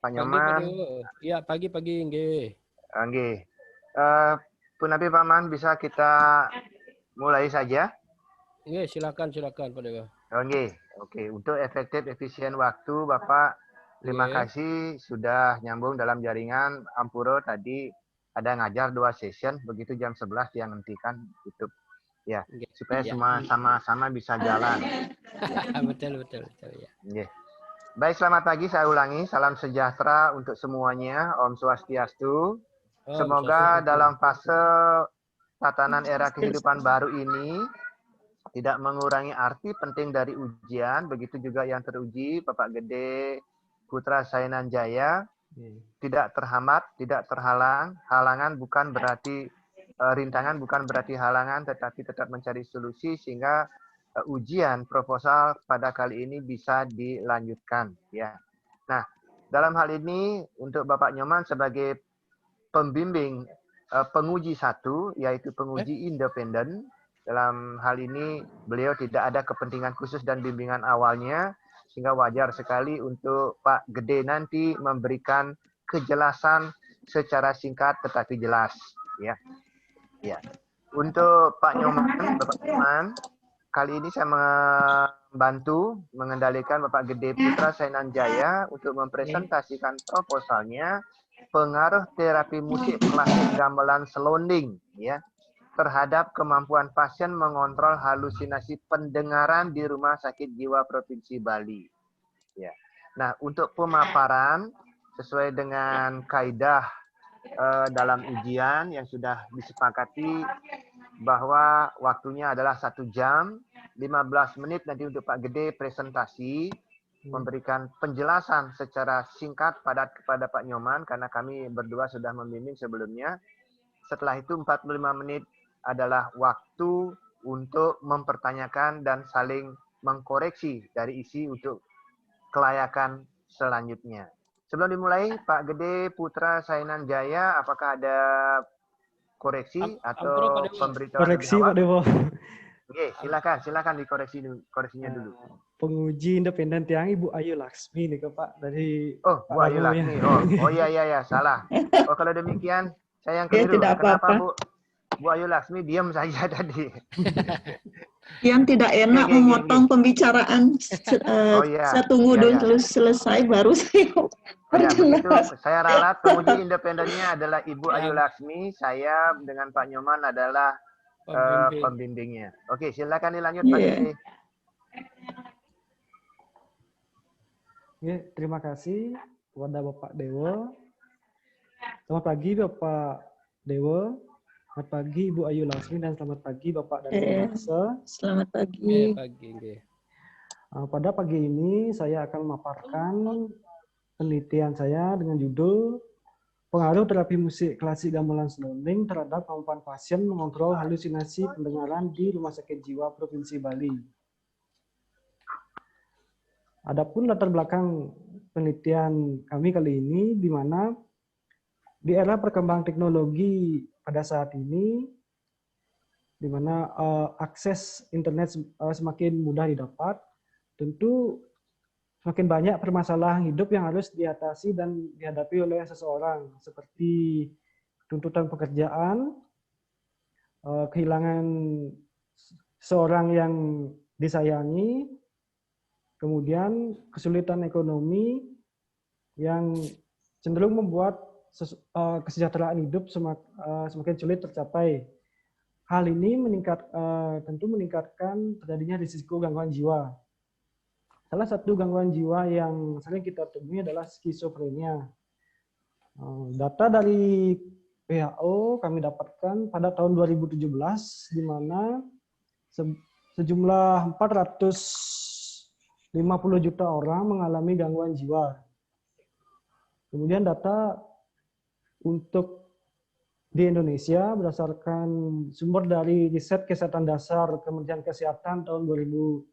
Pak Pagi Pak Nyoman. Dewo. Iya, pagi-pagi nggih. Nggih. Punapi Paman bisa kita mulai saja? Nggih, silakan Pak Dewo. Nggih. Oke, untuk efektif efisien waktu Bapak, terima Nggih. kasih sudah nyambung dalam jaringan Ampuro tadi ada ngajar 2 session, begitu jam 11 dia ngentikan YouTube. Ya, Nggih. supaya Ya. semua sama-sama bisa jalan. betul ya. Nggih. Baik, selamat pagi. Saya ulangi. Salam sejahtera untuk semuanya. Om Swastiastu. Om Semoga Swastiastu. dalam fase tatanan era kehidupan baru ini tidak mengurangi arti penting dari ujian. Begitu juga yang teruji, Bapak Gede Putra Sainan Jaya. Tidak terhambat, tidak terhalang. Halangan bukan berarti rintangan, bukan berarti halangan, tetapi tetap mencari solusi sehingga ujian proposal pada kali ini bisa dilanjutkan. Ya. Nah, dalam hal ini untuk Bapak Nyoman sebagai pembimbing penguji 1, yaitu penguji independen. Dalam hal ini beliau tidak ada kepentingan khusus dan bimbingan awalnya, sehingga wajar sekali untuk Pak Gede nanti memberikan kejelasan secara singkat tetapi jelas. Ya. Ya. Untuk Pak Nyoman, Bapak Nyoman, kali ini saya membantu mengendalikan Bapak Gede Putra Sainan Jaya untuk mempresentasikan proposalnya pengaruh terapi musik klasik gamelan selonding ya terhadap kemampuan pasien mengontrol halusinasi pendengaran di Rumah Sakit Jiwa Provinsi Bali. Ya. Nah, untuk pemaparan sesuai dengan kaidah dalam ujian yang sudah disepakati bahwa waktunya adalah 1 jam, 15 menit nanti untuk Pak Gede presentasi, memberikan penjelasan secara singkat padat kepada Pak Nyoman, karena kami berdua sudah membimbing sebelumnya. Setelah itu 45 menit adalah waktu untuk mempertanyakan dan saling mengkoreksi dari isi untuk kelayakan selanjutnya. Sebelum dimulai, Pak Gede Putra Sainan Jaya, apakah ada koreksi Ampura Pak atau Dewo. pemberitahuan lebih Koreksi awal? Pak Dewo. Oke, silakan koreksinya dulu. Penguji independen tiang Ibu Ayu Laksmi nih Pak dari Oh, Pak Bu Ayu Ramo ya. Laksmi. Oh iya, salah. Oh, kalau demikian saya yang Ya, keliru. tidak Kenapa apa-apa. Bu Ayu Laksmi diam saja tadi? Yang tidak enak memotong pembicaraan. Oh iya. Saya tunggu dulu selesai baru saya Oh ya, begitu perjelas. saya ralat penguji independennya adalah Ibu Ayu Laksmi, saya dengan Pak Nyoman adalah pembimbingnya. Oke, silakan dilanjut Pak Gede. Ya, terima kasih kepada Bapak Dewo. Selamat pagi Bapak Dewo. Selamat pagi Ibu Ayu Laksmi dan selamat pagi Bapak Daniel Laksa. Selamat pagi. Pada pagi ini saya akan memaparkan penelitian saya dengan judul pengaruh terapi musik klasik gamelan selonding terhadap kemampuan pasien mengontrol halusinasi pendengaran di Rumah Sakit Jiwa Provinsi Bali. Adapun latar belakang penelitian kami kali ini, di mana di era perkembangan teknologi pada saat ini, di mana akses internet semakin mudah didapat, tentu semakin banyak permasalahan hidup yang harus diatasi dan dihadapi oleh seseorang, seperti tuntutan pekerjaan, kehilangan seorang yang disayangi, kemudian kesulitan ekonomi yang cenderung membuat kesejahteraan hidup semakin sulit tercapai. Hal ini tentu meningkatkan terjadinya risiko gangguan jiwa. Salah satu gangguan jiwa yang sering kita temui adalah skizofrenia. Data dari WHO kami dapatkan pada tahun 2017, di mana sejumlah 450 juta orang mengalami gangguan jiwa. Kemudian data untuk di Indonesia berdasarkan sumber dari riset kesehatan dasar Kementerian Kesehatan tahun 2018,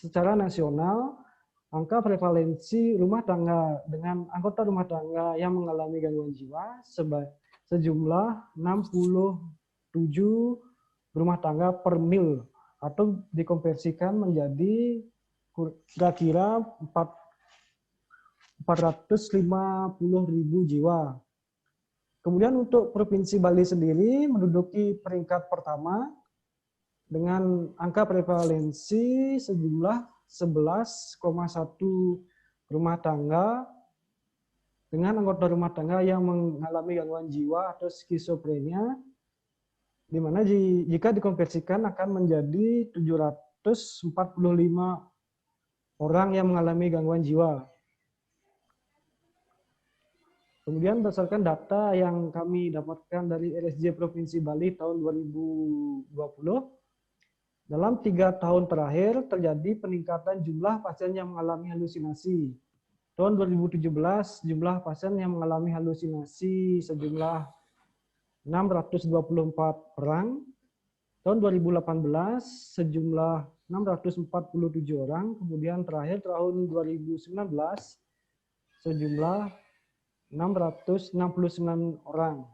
secara nasional angka prevalensi rumah tangga dengan anggota rumah tangga yang mengalami gangguan jiwa sejumlah 67 rumah tangga per mil, atau dikonversikan menjadi kira-kira 450.000 jiwa. Kemudian untuk Provinsi Bali sendiri menduduki peringkat pertama dengan angka prevalensi sejumlah 11,1 rumah tangga dengan anggota rumah tangga yang mengalami gangguan jiwa atau skizofrenia, di mana jika dikonversikan akan menjadi 745 orang yang mengalami gangguan jiwa. Kemudian berdasarkan data yang kami dapatkan dari RSJ Provinsi Bali tahun 2020, dalam 3 tahun terakhir terjadi peningkatan jumlah pasien yang mengalami halusinasi. Tahun 2017 jumlah pasien yang mengalami halusinasi sejumlah 624 orang. Tahun 2018 sejumlah 647 orang. Kemudian terakhir tahun 2019 sejumlah 669 orang.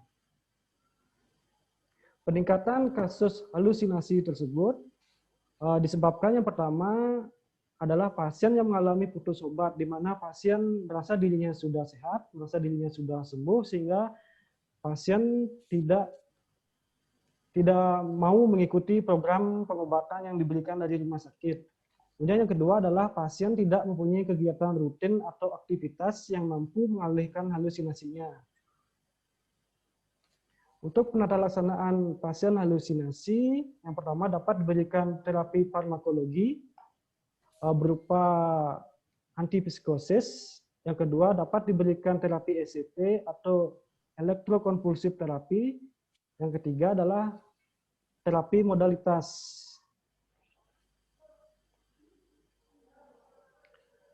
Peningkatan kasus halusinasi tersebut disebabkan yang pertama adalah pasien yang mengalami putus obat, di mana pasien merasa dirinya sudah sehat, merasa dirinya sudah sembuh, sehingga pasien tidak mau mengikuti program pengobatan yang diberikan dari rumah sakit. Kemudian yang kedua adalah pasien tidak mempunyai kegiatan rutin atau aktivitas yang mampu mengalihkan halusinasinya. Untuk penata laksanaan pasien halusinasi, yang pertama dapat diberikan terapi farmakologi berupa antipsikosis. Yang kedua dapat diberikan terapi ECT atau elektrokonvulsif terapi. Yang ketiga adalah terapi modalitas.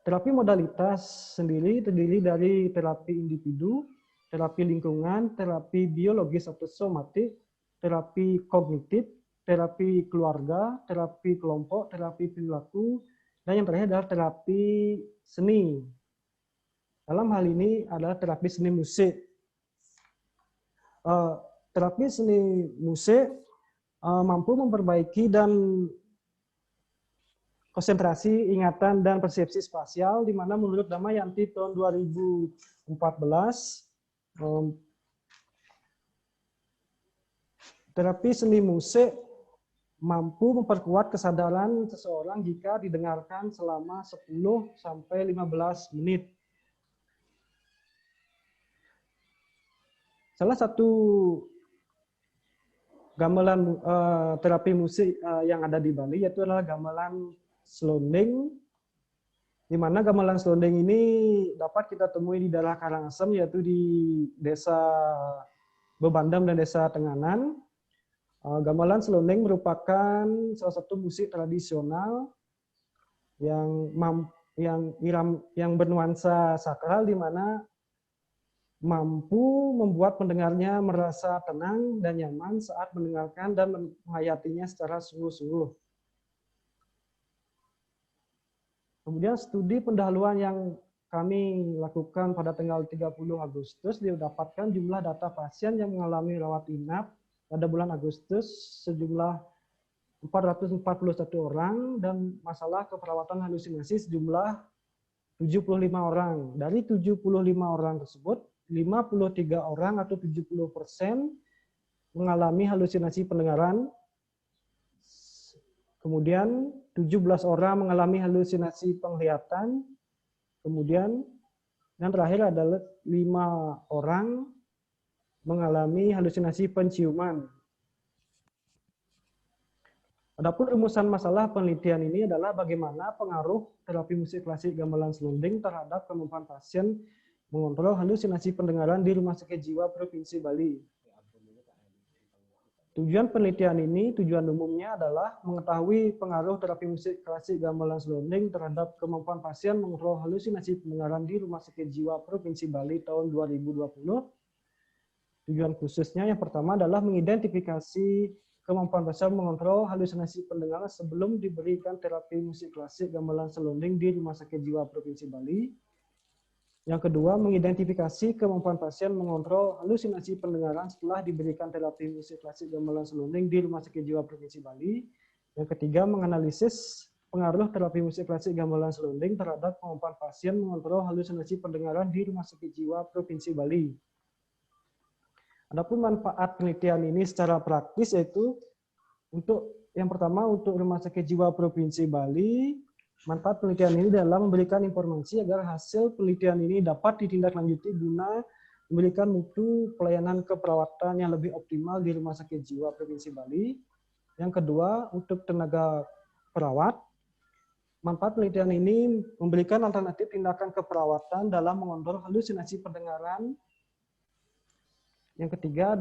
Terapi modalitas sendiri terdiri dari terapi individu, terapi lingkungan, terapi biologis atau somatik, terapi kognitif, terapi keluarga, terapi kelompok, terapi perilaku, dan yang terakhir adalah terapi seni. Dalam hal ini adalah terapi seni musik. Terapi seni musik mampu memperbaiki dan konsentrasi, ingatan, dan persepsi spasial, di mana menurut Damayanti tahun 2014, terapi seni musik mampu memperkuat kesadaran seseorang jika didengarkan selama 10-15 menit. Salah satu gamelan terapi musik yang ada di Bali yaitu adalah gamelan Slonding, di mana gamelan Slonding ini dapat kita temui di daerah Karangasem, yaitu di Desa Bebandem dan Desa Tenganan. Gamelan Slonding merupakan salah satu musik tradisional yang bernuansa sakral, di mana mampu membuat pendengarnya merasa tenang dan nyaman saat mendengarkan dan menghayatinya secara sungguh-sungguh. Kemudian studi pendahuluan yang kami lakukan pada tanggal 30 Agustus didapatkan jumlah data pasien yang mengalami rawat inap pada bulan Agustus sejumlah 441 orang dan masalah keperawatan halusinasi sejumlah 75 orang. Dari 75 orang tersebut, 53 orang atau 70% mengalami halusinasi pendengaran. Kemudian 17 orang mengalami halusinasi penglihatan. Kemudian yang terakhir adalah 5 orang mengalami halusinasi penciuman. Adapun rumusan masalah penelitian ini adalah bagaimana pengaruh terapi musik klasik gamelan Slonding terhadap kemampuan pasien mengontrol halusinasi pendengaran di Rumah Sakit Jiwa Provinsi Bali. Tujuan penelitian ini, tujuan umumnya adalah mengetahui pengaruh terapi musik klasik gamelan Slonding terhadap kemampuan pasien mengontrol halusinasi pendengaran di Rumah Sakit Jiwa Provinsi Bali tahun 2020. Tujuan khususnya yang pertama adalah mengidentifikasi kemampuan pasien mengontrol halusinasi pendengaran sebelum diberikan terapi musik klasik gamelan Slonding di Rumah Sakit Jiwa Provinsi Bali. Yang kedua, mengidentifikasi kemampuan pasien mengontrol halusinasi pendengaran setelah diberikan terapi musik klasik gamelan Slonding di Rumah Sakit Jiwa Provinsi Bali. Yang ketiga, menganalisis pengaruh terapi musik klasik gamelan selonding terhadap kemampuan pasien mengontrol halusinasi pendengaran di Rumah Sakit Jiwa Provinsi Bali. Adapun manfaat penelitian ini secara praktis yaitu untuk yang pertama untuk Rumah Sakit Jiwa Provinsi Bali, manfaat penelitian ini dalam memberikan informasi agar hasil penelitian ini dapat ditindaklanjuti guna memberikan mutu pelayanan keperawatan yang lebih optimal di Rumah Sakit Jiwa Provinsi Bali. Yang kedua, untuk tenaga perawat, manfaat penelitian ini memberikan alternatif tindakan keperawatan dalam mengontrol halusinasi pendengaran. Yang ketiga,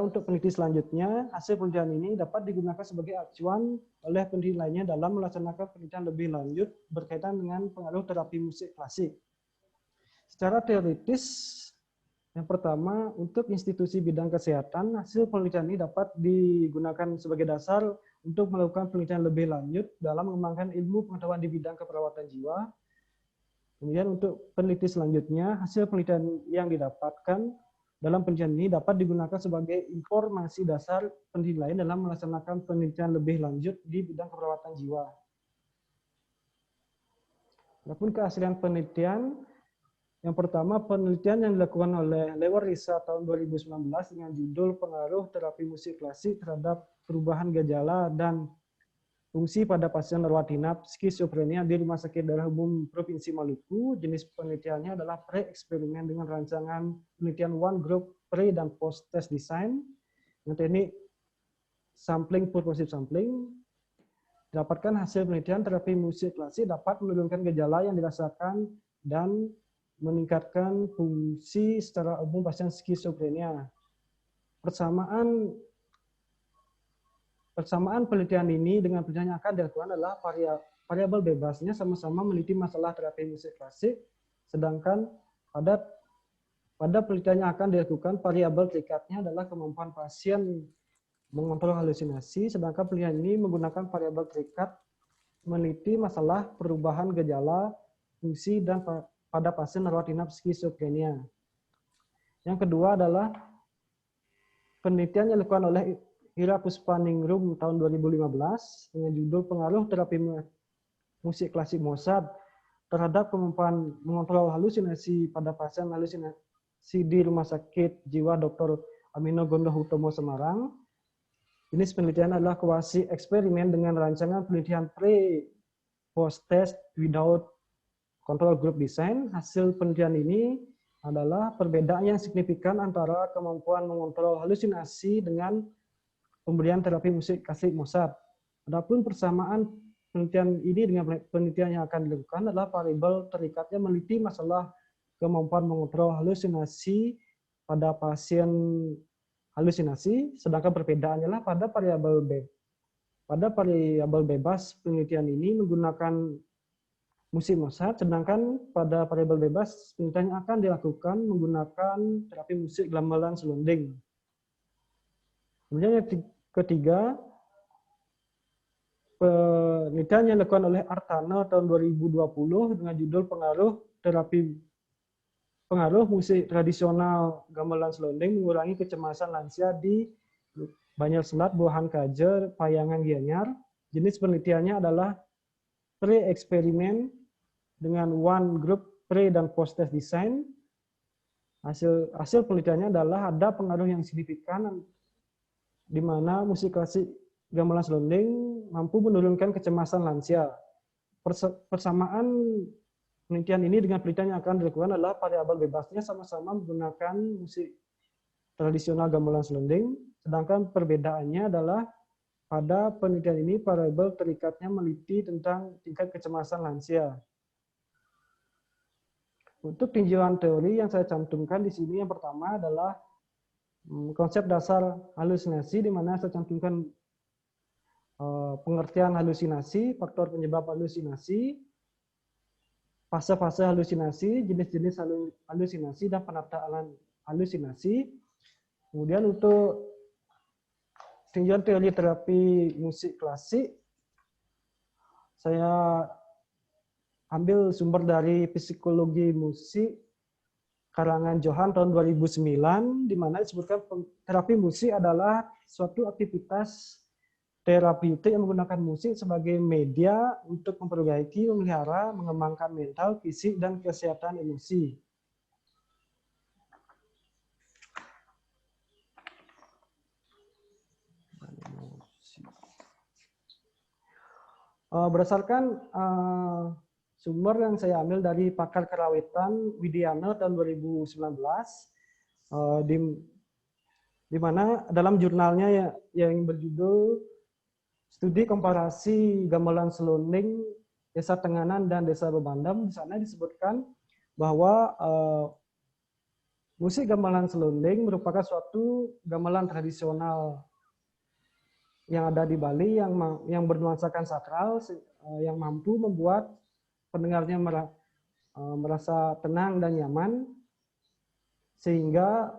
untuk peneliti selanjutnya, hasil penelitian ini dapat digunakan sebagai acuan oleh peneliti lainnya dalam melaksanakan penelitian lebih lanjut berkaitan dengan pengaruh terapi musik klasik. Secara teoritis, yang pertama, untuk institusi bidang kesehatan, hasil penelitian ini dapat digunakan sebagai dasar untuk melakukan penelitian lebih lanjut dalam mengembangkan ilmu pengetahuan di bidang keperawatan jiwa. Kemudian untuk peneliti selanjutnya, hasil penelitian yang didapatkan dalam penelitian ini dapat digunakan sebagai informasi dasar peneliti lain dalam melaksanakan penelitian lebih lanjut di bidang keperawatan jiwa. Adapun keaslian penelitian, yang pertama, penelitian yang dilakukan oleh Lewer Risa tahun 2019 dengan judul Pengaruh Terapi Musik Klasik Terhadap Perubahan Gejala dan Fungsi pada Pasien Rawat Inap Skizofrenia di Rumah Sakit Daerah Umum Provinsi Maluku. Jenis penelitiannya adalah pre-eksperimen dengan rancangan penelitian one group pre dan post test design dengan teknik sampling purposive sampling. Dapatkan hasil penelitian terapi musik klasik dapat menurunkan gejala yang dirasakan dan meningkatkan fungsi secara umum pasien skizofrenia. Persamaan penelitian ini dengan penelitian yang akan dilakukan adalah variabel bebasnya sama-sama meneliti masalah terapi musik klasik, sedangkan pada penelitian yang akan dilakukan variabel terikatnya adalah kemampuan pasien mengontrol halusinasi, sedangkan penelitian ini menggunakan variabel terikat meneliti masalah perubahan gejala, fungsi, dan pada pasien rawat inap skizofrenia. Yang kedua adalah penelitian yang dilakukan oleh Ira Puspaningrum tahun 2015 dengan judul Pengaruh Terapi Musik Klasik Mozart terhadap kemampuan mengontrol halusinasi pada pasien halusinasi di Rumah Sakit Jiwa Dr. Amino Gondo Hutomo Semarang. Jenis penelitian adalah kuasi eksperimen dengan rancangan penelitian pre-post test without control group design. Hasil penelitian ini adalah perbedaan yang signifikan antara kemampuan mengontrol halusinasi dengan pemberian terapi musik klasik Mozart. Adapun persamaan penelitian ini dengan penelitian yang akan dilakukan adalah variabel terikatnya meneliti masalah kemampuan mengontrol halusinasi pada pasien halusinasi, sedangkan perbedaannya adalah pada variabel bebas penelitian ini menggunakan musik Mozart, sedangkan pada variabel bebas penelitian yang akan dilakukan menggunakan terapi musik gamelan selonding. Kemudian yang ketiga, penelitian yang dilakukan oleh Artana tahun 2020 dengan judul Pengaruh Musik Tradisional Gamelan Selonding Mengurangi Kecemasan Lansia di Banjar Selat, Buahan Kajer, Payangan Gianyar. Jenis penelitiannya adalah pre-eksperimen dengan one group pre dan post test design. Hasil penelitiannya adalah ada pengaruh yang signifikan di mana musik klasik gamelan selonding mampu menurunkan kecemasan lansia. Persamaan penelitian ini dengan penelitian yang akan dilakukan adalah variabel bebasnya sama-sama menggunakan musik tradisional gamelan selonding, sedangkan perbedaannya adalah pada penelitian ini variabel terikatnya meneliti tentang tingkat kecemasan lansia. Untuk tinjauan teori yang saya cantumkan di sini yang pertama adalah konsep dasar halusinasi, di mana saya cantumkan pengertian halusinasi, faktor penyebab halusinasi, fase-fase halusinasi, jenis-jenis halusinasi, dan penataan halusinasi. Kemudian untuk tinjauan teori terapi musik klasik, saya ambil sumber dari Psikologi Musik karangan Johan tahun 2009, di mana disebutkan terapi musik adalah suatu aktivitas terapeutik yang menggunakan musik sebagai media untuk memperbaiki, memelihara, mengembangkan mental, fisik, dan kesehatan emosi. Berdasarkan sumber yang saya ambil dari pakar kerawitan Widiana tahun 2019, di mana dalam jurnalnya yang berjudul Studi Komparasi Gamelan Selonding Desa Tenganan dan Desa Bebandem, di sana disebutkan bahwa musik gamelan selonding merupakan suatu gamelan tradisional yang ada di Bali yang bernuansakan sakral, yang mampu membuat pendengarnya merasa tenang dan nyaman, sehingga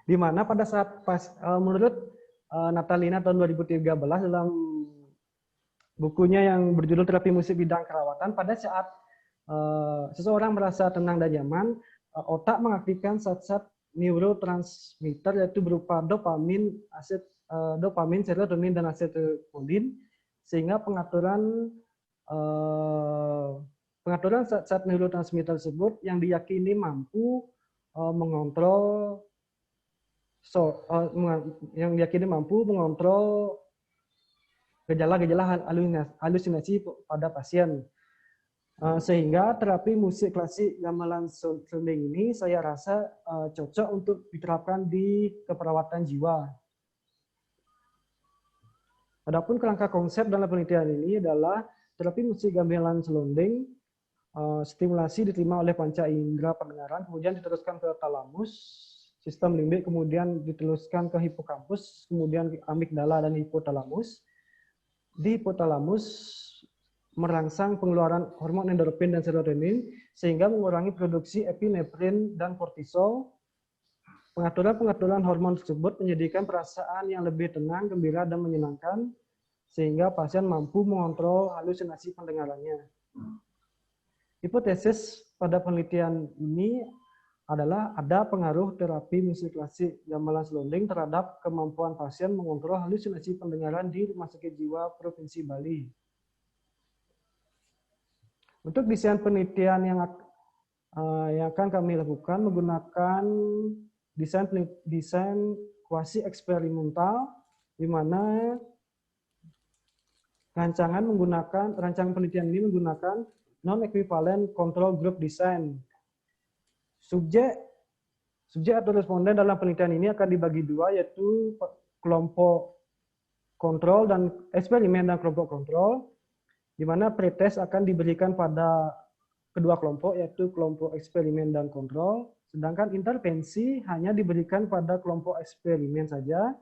di mana pada saat menurut Natalina tahun 2013 dalam bukunya yang berjudul Terapi Musik Bidang Kerawatan, pada saat seseorang merasa tenang dan nyaman, otak mengaktifkan zat-zat neurotransmitter yaitu berupa dopamin, serotonin, dan asetilkolin, sehingga pengaturan zat-zat neurotransmitter tersebut yang diyakini mampu mengontrol gejala-gejala halusinasi pada pasien. Sehingga terapi musik klasik gamelan selonding ini saya rasa cocok untuk diterapkan di keperawatan jiwa. Adapun kerangka konsep dalam penelitian ini adalah terapi musik gamelan selonding, stimulasi diterima oleh panca indera pendengaran, kemudian diteruskan ke talamus, sistem limbik, kemudian diteruskan ke hipokampus, kemudian amigdala dan hipotalamus. Di hipotalamus merangsang pengeluaran hormon endorfin dan serotonin sehingga mengurangi produksi epinefrin dan kortisol. Pengaturan hormon tersebut menyediakan perasaan yang lebih tenang, gembira, dan menyenangkan sehingga pasien mampu mengontrol halusinasi pendengarannya. Hipotesis pada penelitian ini adalah ada pengaruh terapi musik klasik gamelan selonding terhadap kemampuan pasien mengontrol halusinasi pendengaran di Rumah Sakit Jiwa Provinsi Bali. Untuk desain penelitian yang akan kami lakukan menggunakan desain kuasi eksperimental, di mana rancangan penelitian ini menggunakan non-equivalent control group design. Subjek atau responden dalam penelitian ini akan dibagi dua, yaitu kelompok kontrol dan eksperimen dan kelompok kontrol, di mana pretest akan diberikan pada kedua kelompok, yaitu kelompok eksperimen dan kontrol, sedangkan intervensi hanya diberikan pada kelompok eksperimen saja.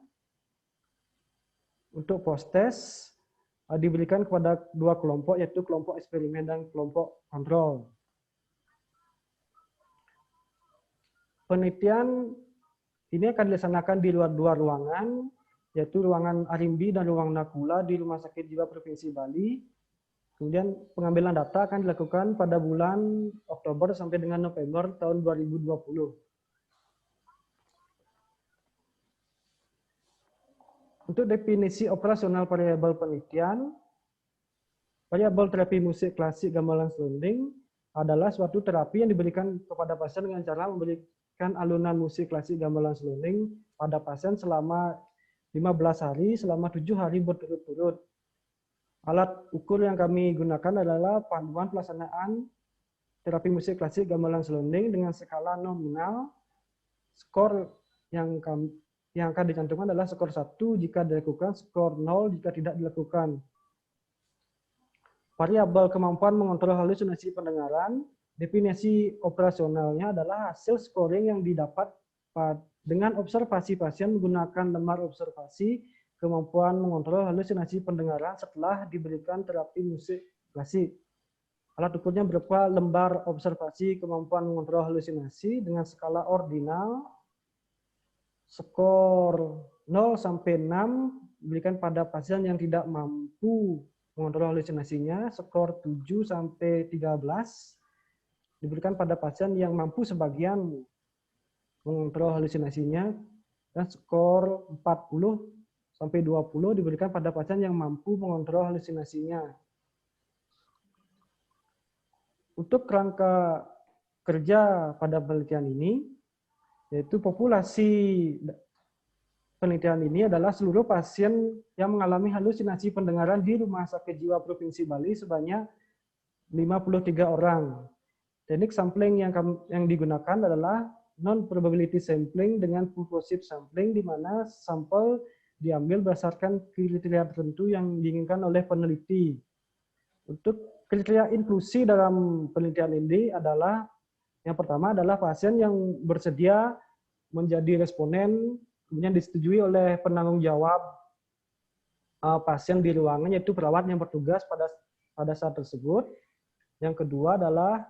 Untuk post-test diberikan kepada dua kelompok, yaitu kelompok eksperimen dan kelompok kontrol. Penelitian ini akan dilaksanakan di dua ruangan, yaitu ruangan Arimbi dan ruangan Nakula di Rumah Sakit Jiwa Provinsi Bali. Kemudian pengambilan data akan dilakukan pada bulan Oktober sampai dengan November tahun 2020. Untuk definisi operasional variabel penelitian, variabel terapi musik klasik gamelan selonding adalah suatu terapi yang diberikan kepada pasien dengan cara memberikan alunan musik klasik gamelan selonding pada pasien selama 15 hari, selama 7 hari berturut-turut. Alat ukur yang kami gunakan adalah panduan pelaksanaan terapi musik klasik gamelan selonding dengan skala nominal. Skor yang akan dicantumkan adalah skor 1 jika dilakukan, skor 0 jika tidak dilakukan. Variabel kemampuan mengontrol halusinasi pendengaran, definisi operasionalnya adalah hasil scoring yang didapat dengan observasi pasien menggunakan lembar observasi kemampuan mengontrol halusinasi pendengaran setelah diberikan terapi musik klasik. Alat ukurnya berupa lembar observasi kemampuan mengontrol halusinasi dengan skala ordinal, skor 0 sampai 6 diberikan pada pasien yang tidak mampu mengontrol halusinasinya, skor 7 sampai 13 diberikan pada pasien yang mampu sebagian mengontrol halusinasinya, dan skor 40 sampai 20 diberikan pada pasien yang mampu mengontrol halusinasinya. Untuk kerangka kerja pada penelitian ini, yaitu populasi penelitian ini adalah seluruh pasien yang mengalami halusinasi pendengaran di Rumah Sakit Jiwa Provinsi Bali sebanyak 53 orang. Teknik sampling yang digunakan adalah non-probability sampling dengan purposive sampling, di mana sampel diambil berdasarkan kriteria tertentu yang diinginkan oleh peneliti. Untuk kriteria inklusi dalam penelitian ini adalah, yang pertama adalah pasien yang bersedia menjadi responden, kemudian disetujui oleh penanggung jawab pasien di ruangan, yaitu perawat yang bertugas pada saat tersebut. Yang kedua adalah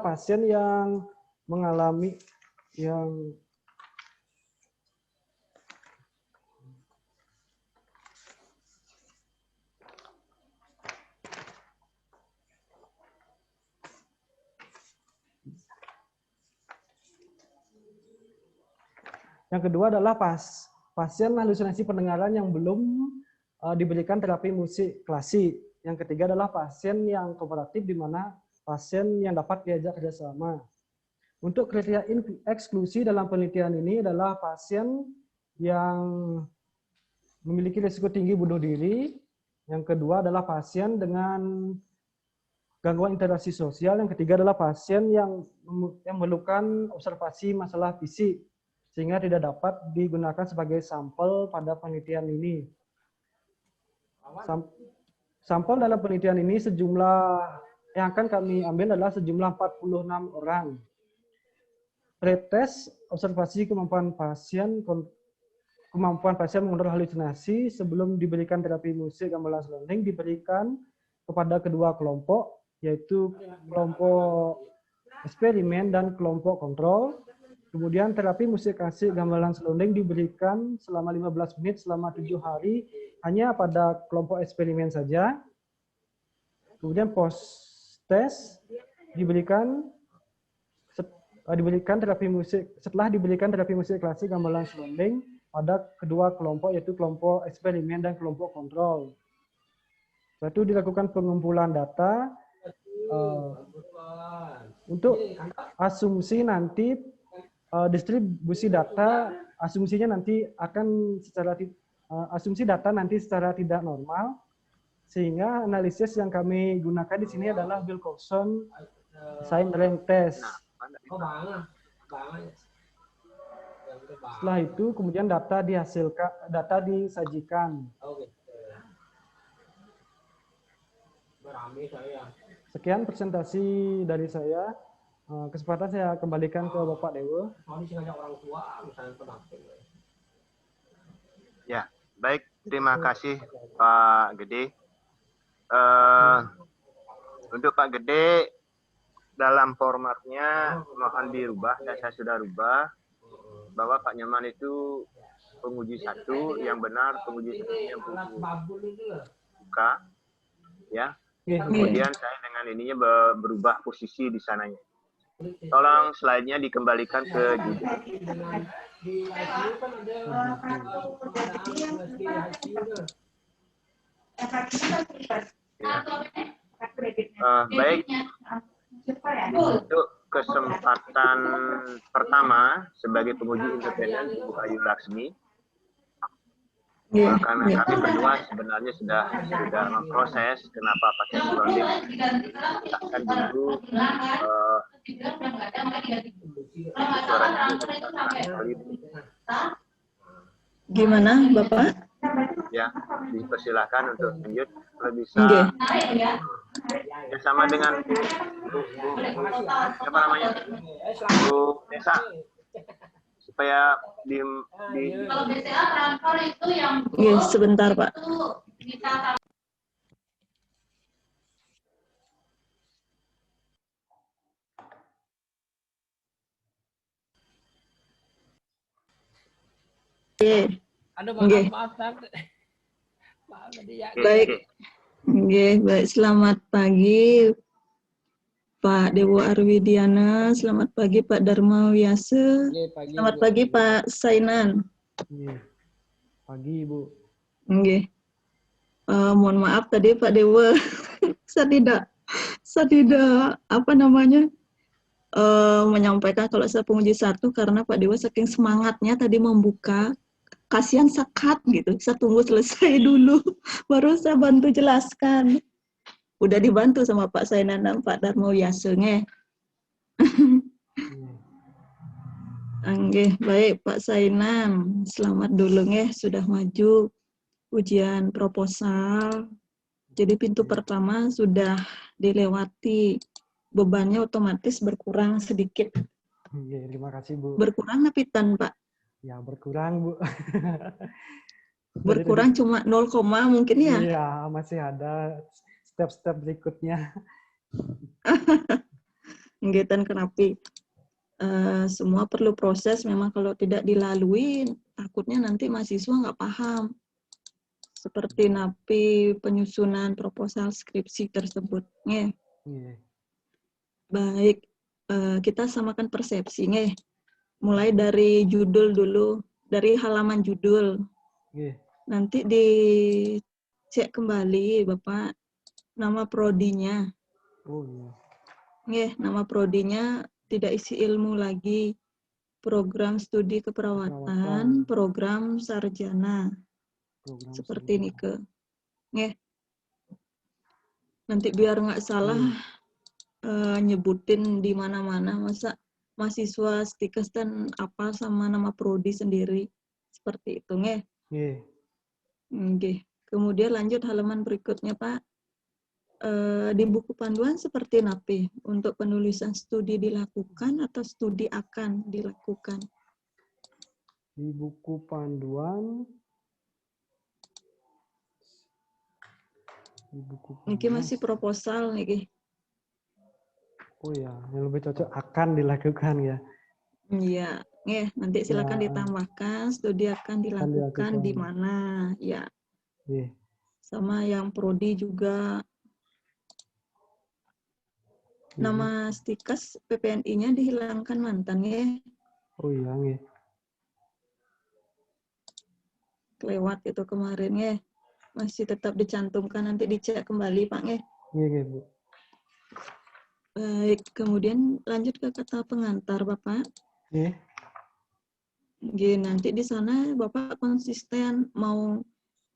pasien yang mengalami Yang kedua adalah pasien halusinasi pendengaran yang belum diberikan terapi musik klasik. Yang ketiga adalah pasien yang kooperatif, di mana pasien yang dapat diajak kerjasama. Untuk kriteria eksklusi dalam penelitian ini adalah pasien yang memiliki risiko tinggi bunuh diri. Yang kedua adalah pasien dengan gangguan interaksi sosial. Yang ketiga adalah pasien yang memerlukan observasi masalah fisik, sehingga tidak dapat digunakan sebagai sampel pada penelitian ini. Sampel dalam penelitian ini yang akan kami ambil adalah sejumlah 46 orang. Pretest observasi kemampuan pasien mengontrol halusinasi sebelum diberikan terapi musik gamelan selonding diberikan kepada kedua kelompok, yaitu kelompok eksperimen dan kelompok kontrol. Kemudian terapi musik klasik gamelan selonding diberikan selama 15 menit selama 7 hari hanya pada kelompok eksperimen saja. Kemudian post-test setelah diberikan terapi musik klasik gamelan selonding pada kedua kelompok, yaitu kelompok eksperimen dan kelompok kontrol. Setelah itu dilakukan pengumpulan data untuk asumsi nanti distribusi data, asumsinya nanti akan asumsi data nanti secara tidak normal, sehingga analisis yang kami gunakan di sini adalah Wilcoxon Sign Rank Test. Setelah itu kemudian data disajikan. Sekian presentasi dari saya. Kesempatan saya kembalikan ke Bapak Dewo. Ya, baik. Terima kasih Pak Gede. Untuk Pak Gede, dalam formatnya mohon dirubah, dan saya sudah rubah, bahwa Pak Nyoman itu penguji 1, yang benar penguji 1 yang buka. Ya. Kemudian saya dengan ininya berubah posisi di sananya. Tolong slide-nya dikembalikan ke judul. Baik, untuk kesempatan pertama sebagai penguji independen Ibu Ayu Laksmi, karena kami berdua sebenarnya sudah memproses kenapa pasien selonding akan dulu Gimana, Bapak? Ya, dipersilakan untuk lanjut. Kalau bisa sama dengan siapa namanya, Bu Desa, supaya kalau BCA transfer itu yang sebentar Pak. Oke. Aduh, Nggih. maaf. Maaf tadi ya. Baik. Oke, baik. Selamat pagi Pak Dewo Arwidiana, selamat pagi Pak Dharma Wiase, Nggih, pagi, selamat Bu. pagi Pak Sainan. Iya. Pagi, Bu. Oke. Mohon maaf tadi Pak Dewa, saya tidak apa namanya menyampaikan kalau saya penguji 1 karena Pak Dewa saking semangatnya tadi membuka, kasihan sekat gitu. Saya tunggu selesai dulu, baru saya bantu jelaskan. Udah dibantu sama Pak Sainan dan Pak Dharma Wiase nge. Oke, baik Pak Sainan, selamat dulu nge sudah maju ujian proposal. Jadi pintu pertama sudah dilewati, bebannya otomatis berkurang sedikit. Iya, terima kasih, Bu. Berkurang tapi Pak? Ya, berkurang, Bu. Berkurang cuma 0, mungkin ya? Iya, masih ada step-step berikutnya. Ngetan kenapi. Semua perlu proses, memang kalau tidak dilalui, takutnya nanti mahasiswa nggak paham. Seperti napi penyusunan proposal skripsi tersebut. Nge. Iya. Baik, kita samakan persepsi. Nge. Mulai dari judul dulu, dari halaman judul. Iya. Nanti dicek kembali, Bapak, nama prodinya. Oh, iya. Nge, nama prodinya tidak isi ilmu lagi. Program studi keperawatan, program sarjana. Seperti ini ke. Nge. Nanti biar nggak salah nyebutin di mana-mana, masa mahasiswa stikes dan apa sama nama prodi sendiri. Seperti itu, nge. Iya. Oke. Kemudian lanjut halaman berikutnya, Pak. Di buku panduan seperti napi untuk penulisan studi dilakukan atau studi akan dilakukan? Di buku panduan. Niki masih proposal niki. Oh ya, yang lebih cocok akan dilakukan ya. Iya, nanti silakan Ya. ditambahkan studi akan dilakukan di mana, ya. Iya. Sama yang prodi juga. Nama stikes PPNI-nya dihilangkan mantan ya. Oh iya, nggih. Kelewat itu kemarin ya. Masih tetap dicantumkan, nanti dicek kembali Pak ya. Iya, Bu. Baik, kemudian lanjut ke kata pengantar Bapak. Iya. Nanti di sana Bapak konsisten mau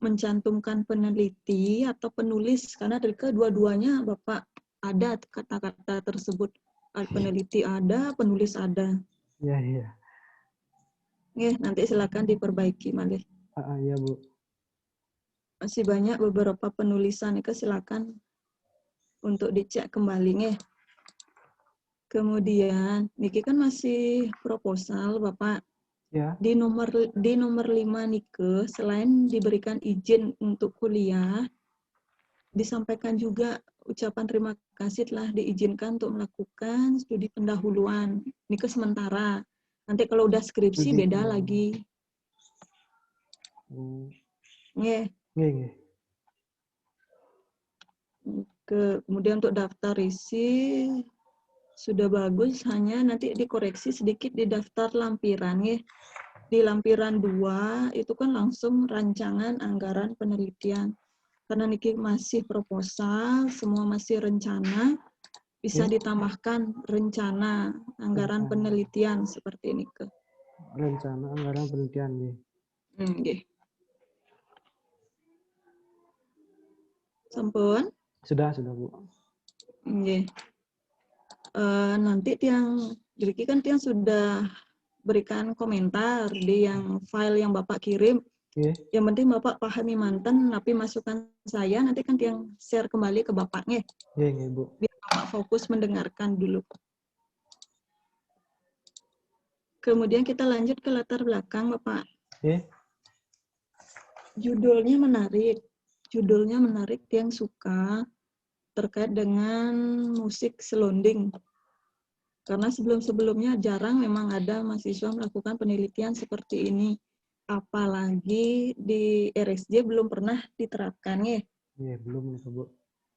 mencantumkan peneliti atau penulis, karena dari kedua-duanya Bapak ada kata-kata tersebut. Peneliti ada, penulis ada. Iya. Nanti silakan diperbaiki malih. Iya, Bu. Masih banyak beberapa penulisan itu silakan untuk dicek kembali. Kemudian niki kan masih proposal Bapak. Ya. Di nomor 5 nike, selain diberikan izin untuk kuliah, disampaikan juga ucapan terima kasih telah diizinkan untuk melakukan studi pendahuluan. Nike sementara. Nanti kalau udah skripsi beda lagi. Nggih. Kemudian untuk daftar isi sudah bagus, hanya nanti dikoreksi sedikit di daftar lampiran ya. Di lampiran 2 itu kan langsung rancangan anggaran penelitian. Karena niki masih proposal, semua masih rencana, bisa ditambahkan rencana anggaran penelitian seperti ini ke. Rencana anggaran penelitian nggih. Nggih. Sampun? Sudah, Bu. Nggih. Nanti jadi kan tiang sudah berikan komentar di yang file yang Bapak kirim. Yang penting Bapak pahami mantan, tapi masukan saya nanti kan tiang share kembali ke Bapaknya. Iya, Bu. Biar Bapak fokus mendengarkan dulu. Kemudian kita lanjut ke latar belakang Bapak. Judulnya menarik, tiang suka terkait dengan musik selonding. Karena sebelum-sebelumnya jarang memang ada mahasiswa melakukan penelitian seperti ini. apalagi di RSJ belum pernah diterapkan ya. Iya, belum Bu.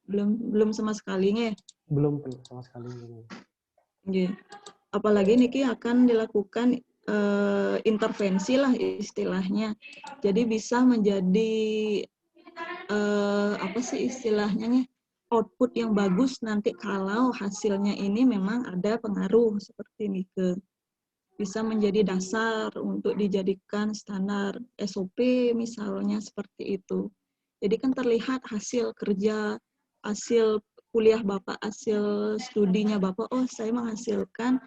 Belum sama sekali ya. Belum sama sekali. Nggih. Apalagi niki akan dilakukan intervensi lah istilahnya. Jadi bisa menjadi apa sih istilahnya nih, output yang bagus nanti kalau hasilnya ini memang ada pengaruh seperti ini ke bisa menjadi dasar untuk dijadikan standar SOP misalnya seperti itu. Jadi kan terlihat hasil kerja, hasil kuliah Bapak, hasil studinya Bapak, oh saya menghasilkan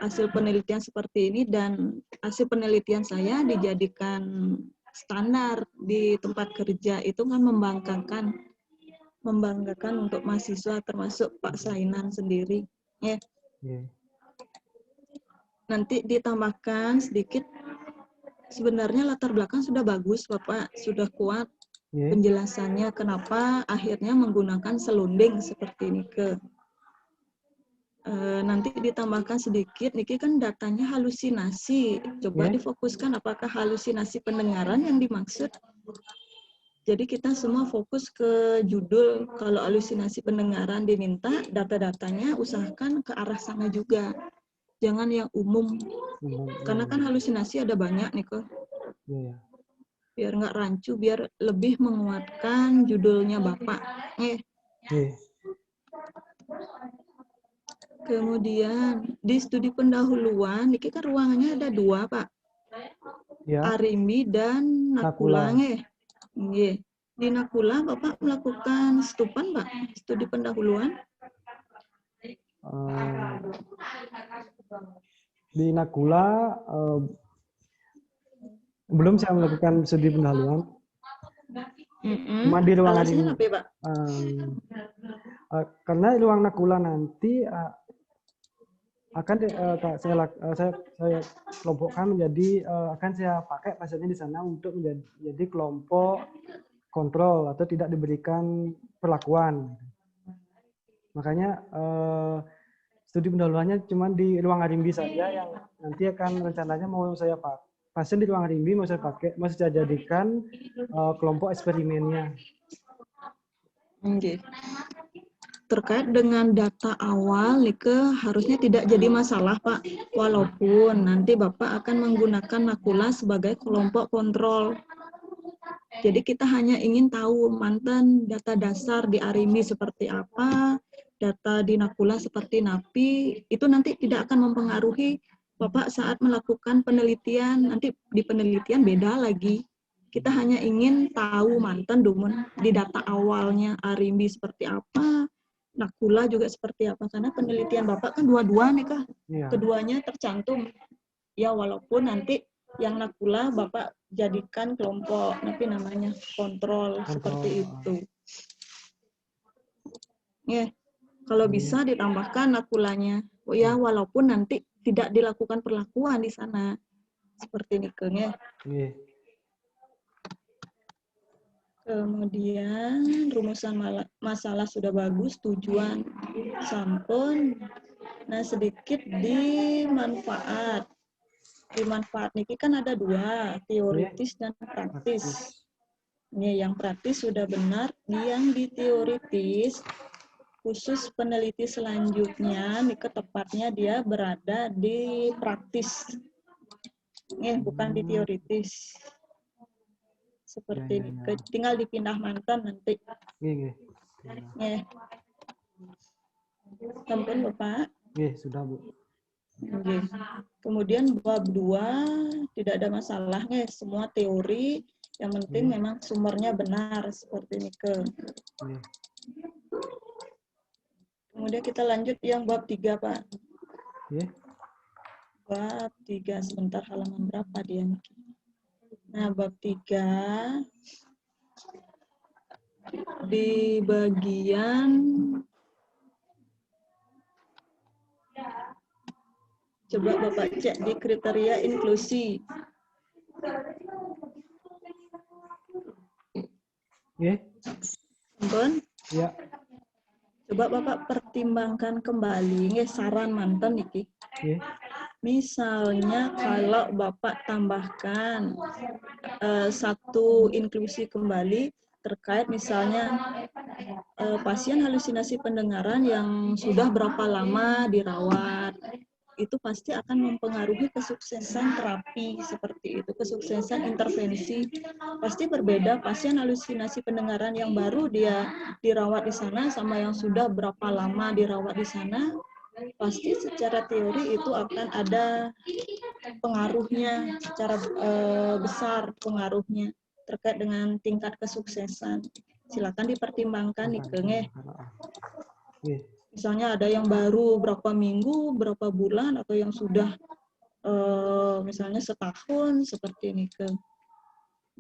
hasil penelitian seperti ini dan hasil penelitian saya dijadikan standar di tempat kerja, itu kan membanggakan untuk mahasiswa termasuk Pak Sainan sendiri. Ya. Yeah. Nanti ditambahkan sedikit, sebenarnya latar belakang sudah bagus Bapak, sudah kuat penjelasannya kenapa akhirnya menggunakan selunding seperti ini ke. Nanti ditambahkan sedikit, niki kan datanya halusinasi. Coba difokuskan apakah halusinasi pendengaran yang dimaksud. Jadi kita semua fokus ke judul. Kalau halusinasi pendengaran diminta, data-datanya usahakan ke arah sana juga. Jangan yang umum. Karena kan halusinasi ada banyak nih kok. Biar nggak rancu, biar lebih menguatkan judulnya Bapak. Kemudian di studi pendahuluan, ini kan ruangannya ada 2 Pak. Ya. Arimbi dan Nakula. Di Nakula Bapak melakukan stupan Pak, studi pendahuluan? Di Nakula belum saya melakukan studi pendahuluan. Cuma di ruang Alasannya apa Pak? Karena ruang Nakula nanti akan saya kelompokkan menjadi akan saya pakai pasiennya di sana untuk menjadi kelompok kontrol atau tidak diberikan perlakuan. Makanya studi pendahuluannya cuma di ruang Arimbi saja yang nanti akan rencananya mau saya pakai. Pasien di ruang Arimbi mau saya jadikan kelompok eksperimennya. Terkait dengan data awal, Nike harusnya tidak jadi masalah, Pak. Walaupun nanti Bapak akan menggunakan Nakula sebagai kelompok kontrol. Jadi kita hanya ingin tahu mantan data dasar di Arimbi seperti apa, data di Nakula seperti NAPI, itu nanti tidak akan mempengaruhi Bapak saat melakukan penelitian. Nanti di penelitian beda lagi. Kita hanya ingin tahu mantan di data awalnya Arimbi seperti apa, Nakula juga seperti apa, karena penelitian Bapak kan dua-dua nih Kak. Ya. Keduanya tercantum. Ya walaupun nanti yang Nakula Bapak jadikan kelompok, tapi namanya kontrol. Seperti itu. Ya, kalau bisa ditambahkan Nakulanya. Oh ya, walaupun nanti tidak dilakukan perlakuan di sana. Seperti nikelnya. Kemudian rumusan masalah sudah bagus, tujuan sampun. Nah sedikit di manfaat. Di manfaat niki kan ada 2, teoritis dan praktis. Ini yang praktis sudah benar, yang di teoritis khusus peneliti selanjutnya, niki tepatnya dia berada di praktis. Ini bukan di teoritis. Seperti ini. Tinggal dipindah mantan nanti. Sampun Bapak? Sudah Bu. Kemudian bab 2 tidak ada masalahnya, semua teori, yang penting memang sumbernya benar seperti ini ke. Kemudian kita lanjut yang bab 3 Pak. Bab 3 sebentar, halaman berapa dia? Nah, bab 3 di bagian coba Bapak cek di kriteria inklusi. Bon? Ya. Coba Bapak pertimbangkan kembali saran mantan niki. Misalnya kalau Bapak tambahkan satu inklusi kembali terkait misalnya pasien halusinasi pendengaran yang sudah berapa lama dirawat, itu pasti akan mempengaruhi kesuksesan terapi seperti itu, kesuksesan intervensi. Pasti berbeda pasien halusinasi pendengaran yang baru dia dirawat di sana sama yang sudah berapa lama dirawat di sana. Pasti secara teori itu akan ada pengaruhnya secara besar pengaruhnya terkait dengan tingkat kesuksesan. Silakan dipertimbangkan nih Keng. Misalnya ada yang baru berapa minggu, berapa bulan, atau yang sudah misalnya setahun seperti ini Keng.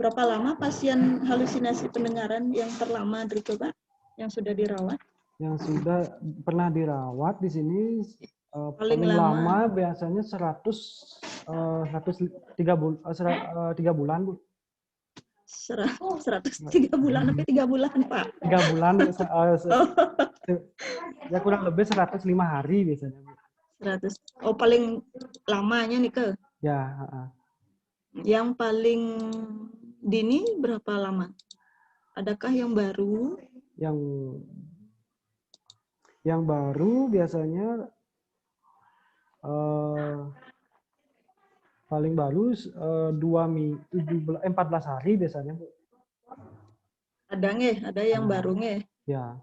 Berapa lama pasien halusinasi pendengaran yang terlama dari Pak yang sudah dirawat? Yang sudah pernah dirawat di sini paling lama biasanya 3 bulan, Bu. 103 bulan sampai 3 bulan, Pak. 3 bulan ya kurang lebih 105 hari biasanya, Bu. 100. Oh, paling lamanya nih ke? Ya, Yang paling dini berapa lama? Adakah yang baru? Yang baru biasanya paling baru 14 hari biasanya, Bu. Ada yang baru nge? Ya.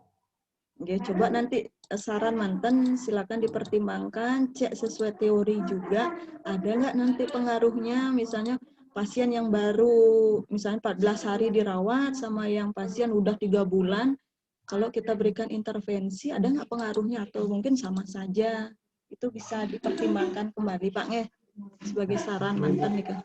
Ya, coba nanti saran mantan silakan dipertimbangkan, cek sesuai teori juga. Ada nggak nanti pengaruhnya, misalnya pasien yang baru misalnya 14 hari dirawat sama yang pasien udah 3 bulan, kalau kita berikan intervensi ada nggak pengaruhnya atau mungkin sama saja? Itu bisa dipertimbangkan kembali Pak Nge, sebagai saran mantan nih Kak.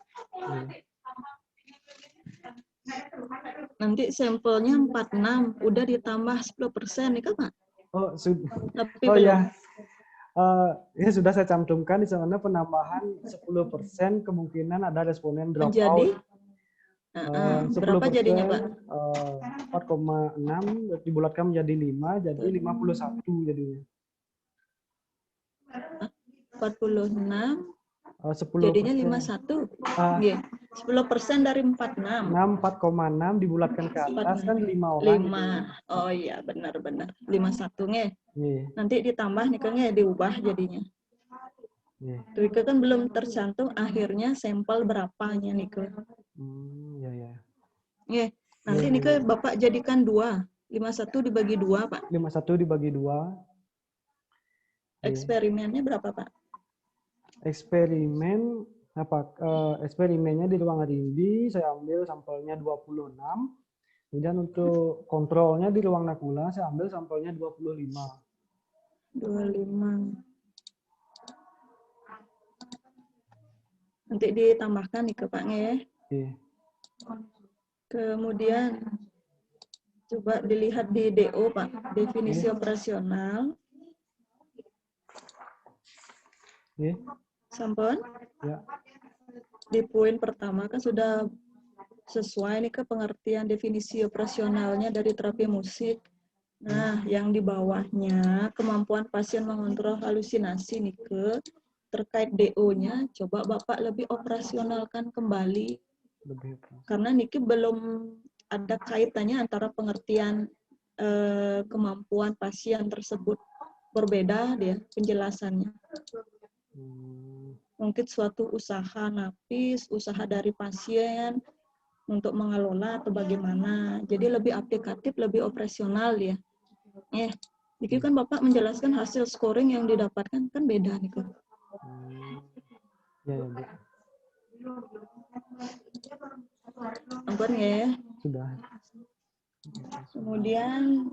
Nanti sampelnya 46, udah ditambah 10% nih Kak Pak? Oh, sudah. Tapi Oh belum. ya. Ya sudah saya cantumkan di sana penambahan 10% kemungkinan ada responden drop Menjadi? out. Berapa jadinya Pak? 4,6 dibulatkan menjadi 5, jadi 51 jadinya. 46, 10%. jadinya 51. 10% dari 46. 4,6 dibulatkan ke atas kan 5 orang. 5. Oh iya, benar-benar. 51 nge. Nanti ditambah nih Kang ya, diubah jadinya. Tuh kan belum tercantum akhirnya sampel berapanya nih Kang. Ya. Nanti nih Kang Bapak jadikan 2. 51 dibagi 2, Pak. 51 dibagi 2. Eksperimennya berapa, Pak? Eksperimennya di ruang rimbi saya ambil sampelnya 26. Kemudian untuk kontrolnya di ruang nakula saya ambil sampelnya 25. 25. Nanti ditambahkan nih ke Pak ya. Kemudian coba dilihat di DO Pak, definisi operasional. Sampun? Ya. Di poin pertama kan sudah sesuai nih ke pengertian definisi operasionalnya dari terapi musik. Nah, yang di bawahnya kemampuan pasien mengontrol halusinasi nih ke terkait DO-nya, coba Bapak lebih operasionalkan kembali. Karena niki belum ada kaitannya antara pengertian kemampuan pasien tersebut, berbeda dia penjelasannya. Mungkin suatu usaha napis, usaha dari pasien untuk mengelola atau bagaimana. Jadi lebih aplikatif, lebih operasional ya. Jadi kan Bapak menjelaskan hasil scoring yang didapatkan kan beda nih kok. Ampun ya. Sudah. Kemudian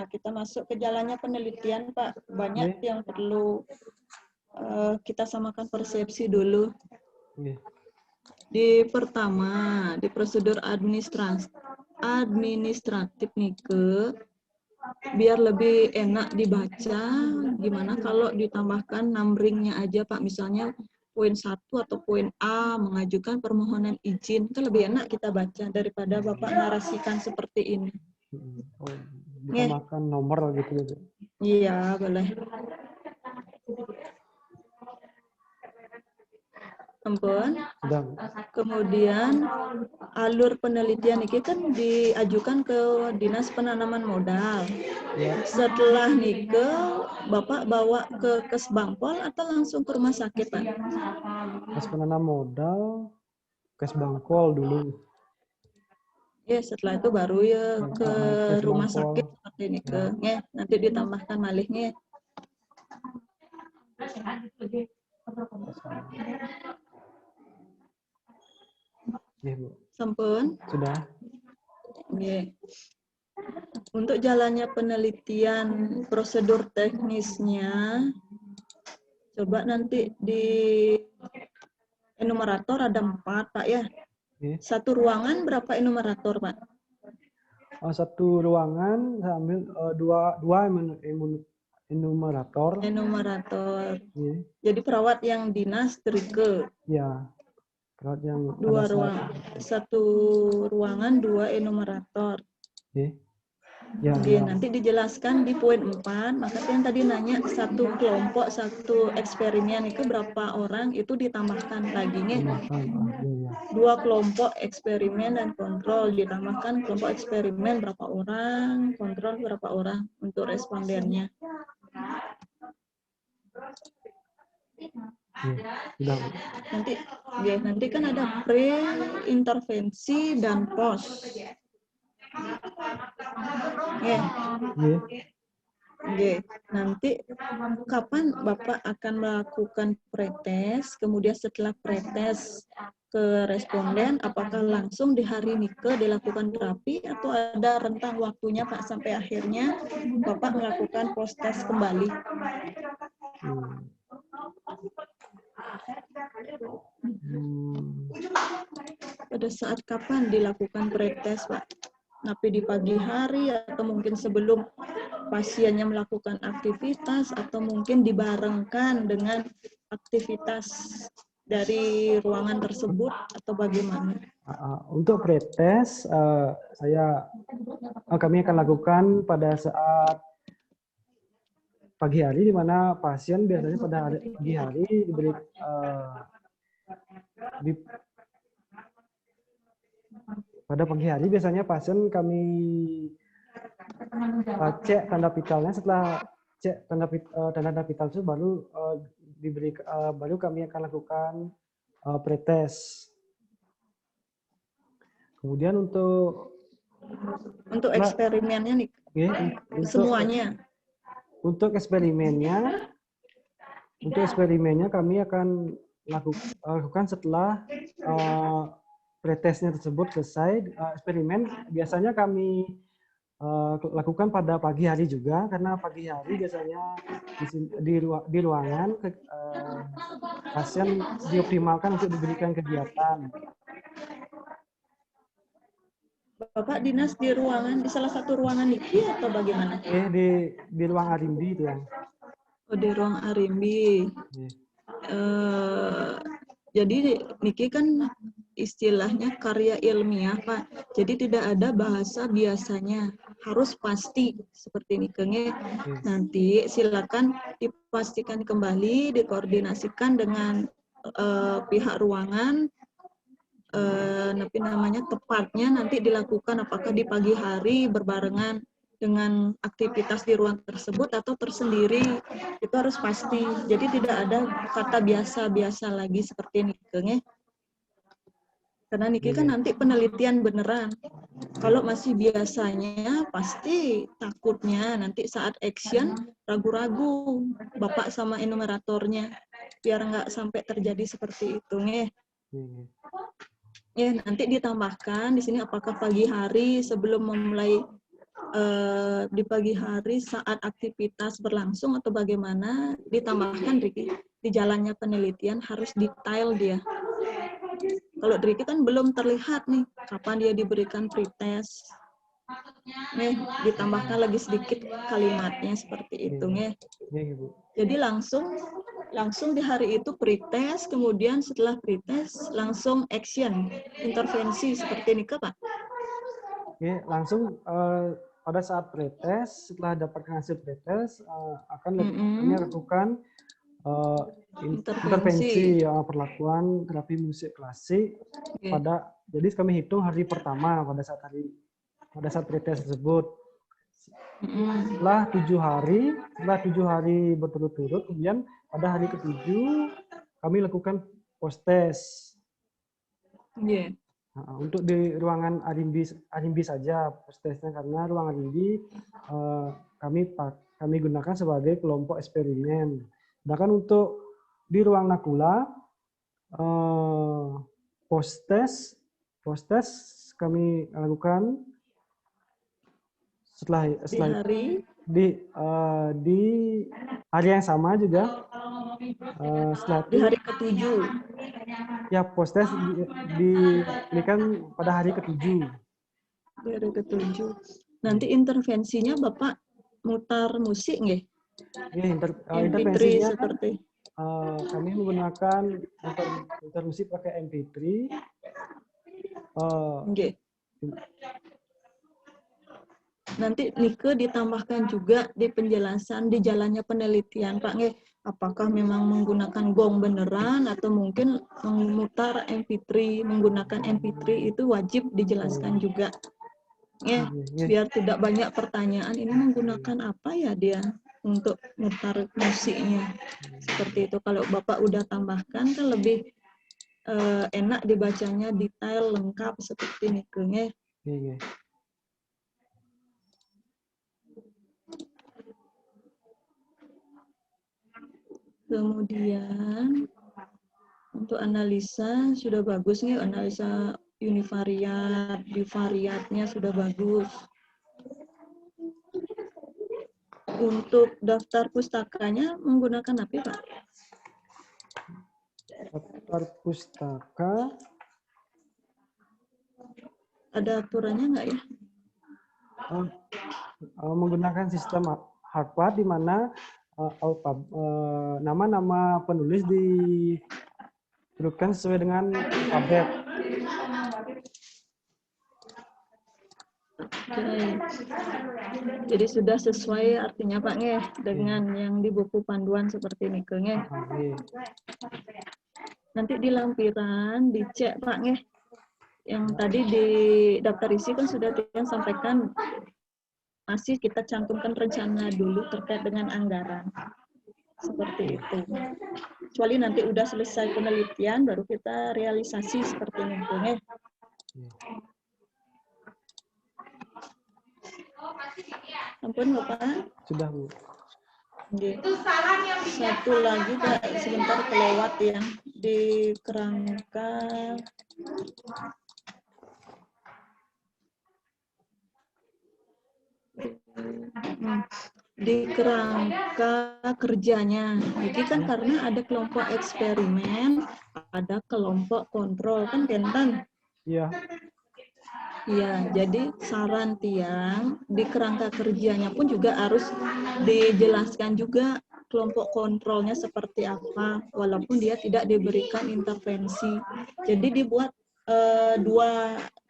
kita masuk ke jalannya penelitian Pak. Banyak yang perlu kita samakan persepsi dulu. Di pertama, di prosedur administratif nih ke biar lebih enak dibaca, gimana kalau ditambahkan numbering-nya aja Pak, misalnya poin 1 atau poin A mengajukan permohonan izin, kan lebih enak kita baca daripada Bapak narasikan seperti ini. Ditambahkan nomor gitu. Iya, boleh. Ampun. Sudah. Kemudian alur penelitian ini kan diajukan ke Dinas Penanaman Modal. Ya. Setelah nike, Bapak bawa ke Kesbangpol atau langsung ke rumah sakit, Pak? Pas penanam modal, Kesbangpol dulu. Ya, setelah itu baru ya ke rumah Kesbangpol. sakit seperti ini ke. Ya, nanti ditambahkan malihnya. Ya, Bu. Sampun. Sudah. Ya. Untuk jalannya penelitian prosedur teknisnya, coba nanti di enumerator ada 4, Pak ya. Ya. Satu ruangan berapa enumerator, Pak? Satu ruangan saya ambil dua enumerator. Enumerator. Ya. Jadi perawat yang dinas Trike. Ya. Perawat yang Dua pada saat- ruang, satu ruangan 2 enumerator. Ya. Ya, Oke, ya. nanti dijelaskan di poin 4, maka yang tadi nanya satu kelompok, satu eksperimen itu berapa orang, itu ditambahkan lagi nih. Tambahkan. Ya. 2 kelompok eksperimen dan kontrol, ditambahkan kelompok eksperimen berapa orang, kontrol berapa orang untuk respondennya. Ya, sudah. Nanti kan ada pre, intervensi, dan post. Ya. Oke, nanti kapan Bapak akan melakukan pretest, kemudian setelah pretest ke responden, apakah langsung di hari nike dilakukan terapi atau ada rentang waktunya Pak sampai akhirnya Bapak melakukan post test kembali? Pada saat kapan dilakukan pretest, Pak? Tapi di pagi hari atau mungkin sebelum pasiennya melakukan aktivitas atau mungkin dibarengkan dengan aktivitas dari ruangan tersebut atau bagaimana? Untuk pretest kami akan lakukan pada saat pagi hari, di mana pasien biasanya pada pagi hari diberi pada pagi hari biasanya pasien kami cek tanda vitalnya. Setelah cek tanda vital itu baru kami akan lakukan pretest. Kemudian untuk eksperimennya nih, semuanya. Untuk eksperimennya kami akan lakukan setelah pretestnya tersebut selesai. Eksperimen biasanya kami lakukan pada pagi hari juga, karena pagi hari biasanya di ruangan pasien dioptimalkan untuk diberikan kegiatan. Bapak dinas di ruangan, di salah satu ruangan niki atau bagaimana? Di ruang Arimbi itu yang. Oh, di ruang Arimbi. Jadi niki kan istilahnya karya ilmiah, Pak. Jadi tidak ada bahasa biasanya, harus pasti seperti niki. Nanti silakan dipastikan kembali, dikoordinasikan dengan pihak ruangan. Tepatnya nanti dilakukan apakah di pagi hari berbarengan dengan aktivitas di ruang tersebut atau tersendiri, itu harus pasti. Jadi tidak ada kata biasa-biasa lagi seperti niki. Karena niki kan nanti penelitian beneran. Kalau masih biasanya pasti takutnya nanti saat action ragu-ragu Bapak sama enumeratornya, biar nggak sampai terjadi seperti itu nih. Nanti ditambahkan di sini apakah pagi hari sebelum memulai di pagi hari saat aktivitas berlangsung atau bagaimana, ditambahkan di jalannya penelitian harus detail dia. Kalau Riki kan belum terlihat nih kapan dia diberikan pretest. Ditambahkan lagi sedikit kalimatnya seperti itu nih. Jadi langsung di hari itu pretest, kemudian setelah pretest langsung action, intervensi seperti ini Pak? Langsung pada saat pretest, setelah dapatkan hasil pretest akan kami lakukan eh, Intervensi. intervensi perlakuan terapi musik klasik Oke. jadi kami hitung hari pertama pada saat pretest tersebut. Setelah 7 hari berturut-turut, kemudian pada hari ke-7 kami lakukan post test. Iya. Untuk di ruangan Arimbi saja post testnya, karena ruangan Arimbi kami gunakan sebagai kelompok eksperimen. Sedangkan untuk di ruang Nakula post test kami lakukan setelah di hari yang sama juga. Setelah Di hari ke-7. Ya, post test diberikan pada hari ke-7. Di hari ke-7. Nanti intervensinya Bapak mutar musik nggih? Ya, MP3 intervensinya seperti. Kami menggunakan mutar musik pakai MP3. Nggih. Nanti Nike ditambahkan juga di penjelasan di jalannya penelitian Pak nggih. Apakah memang menggunakan gong beneran atau mungkin memutar MP3, menggunakan MP3 itu wajib dijelaskan juga. Ya, biar tidak banyak pertanyaan, ini menggunakan apa ya dia untuk mutar musiknya. Seperti itu. Kalau Bapak udah tambahkan kan lebih enak dibacanya, detail, lengkap seperti Nike. Iya. Kemudian untuk analisa sudah bagus nih, analisa univariat, bivariatnya sudah bagus. Untuk daftar pustakanya menggunakan apa Pak? Daftar pustaka ada aturannya nggak ya? Menggunakan sistem Harvard di mana nama-nama penulis disebutkan sesuai dengan alfabet. Oke. Jadi sudah sesuai artinya Pak nggih dengan yang di buku panduan seperti ini nggih. Nanti di lampiran dicek Pak nggih. Yang tadi di daftar isi kan sudah kita sampaikan, masih kita cantumkan rencana dulu terkait dengan anggaran. Seperti itu. Kecuali nanti udah selesai penelitian, baru kita realisasi seperti ini. Ampun Bapak. Sudah Bu. Itu saran yang satu lagi Pak, sebentar kelewat yang di kerangka di kerangka kerjanya. Jadi kan karena ada kelompok eksperimen, ada kelompok kontrol kan Kentan? Iya. Iya, jadi saran Tiang di kerangka kerjanya pun juga harus dijelaskan juga kelompok kontrolnya seperti apa, walaupun dia tidak diberikan intervensi. Jadi dibuat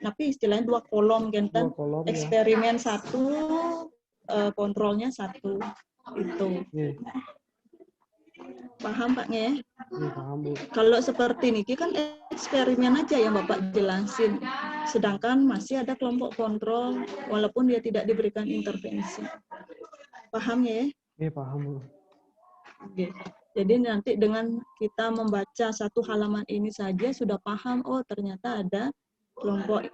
tapi istilahnya 2 kolom Kentan, eksperimen 1, kontrolnya 1 itu. Paham Pak ya? Paham Bu. Kalau seperti ini kan eksperimen aja yang Bapak jelasin. Sedangkan masih ada kelompok kontrol walaupun dia tidak diberikan intervensi. Paham ya? Iya, paham Bu. Oke. Jadi nanti dengan kita membaca 1 halaman ini saja sudah paham, oh ternyata ada kelompok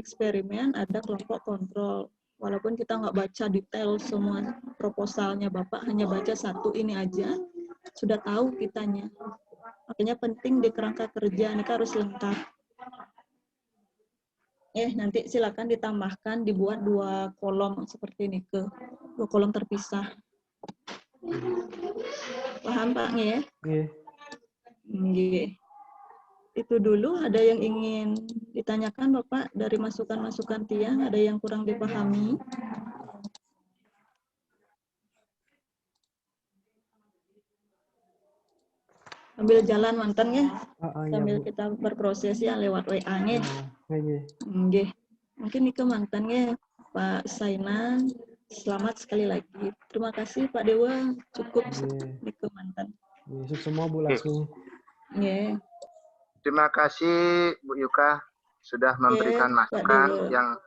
eksperimen, ada kelompok kontrol. Walaupun kita nggak baca detail semua proposalnya Bapak, hanya baca 1 ini aja, sudah tahu kitanya. Makanya penting di kerangka kerja ini harus lengkap. Nanti silakan ditambahkan, dibuat 2 kolom seperti ini, 2 kolom terpisah. Paham Pak ya? Iya. Itu dulu, ada yang ingin ditanyakan Bapak dari masukan-masukan Tiang, ada yang kurang dipahami? Ambil jalan mantan ya, sambil ya, kita berproses ya lewat WA-nya. Nggih. Mungkin ini ke mantan ya, Pak Sainan. Selamat sekali lagi. Terima kasih Pak Dewa, cukup ini ke mantan. Yesus semua Bu Oke. Lasmi. Nggih. Terima kasih Bu Yuka sudah memberikan Pak masukan Dewa.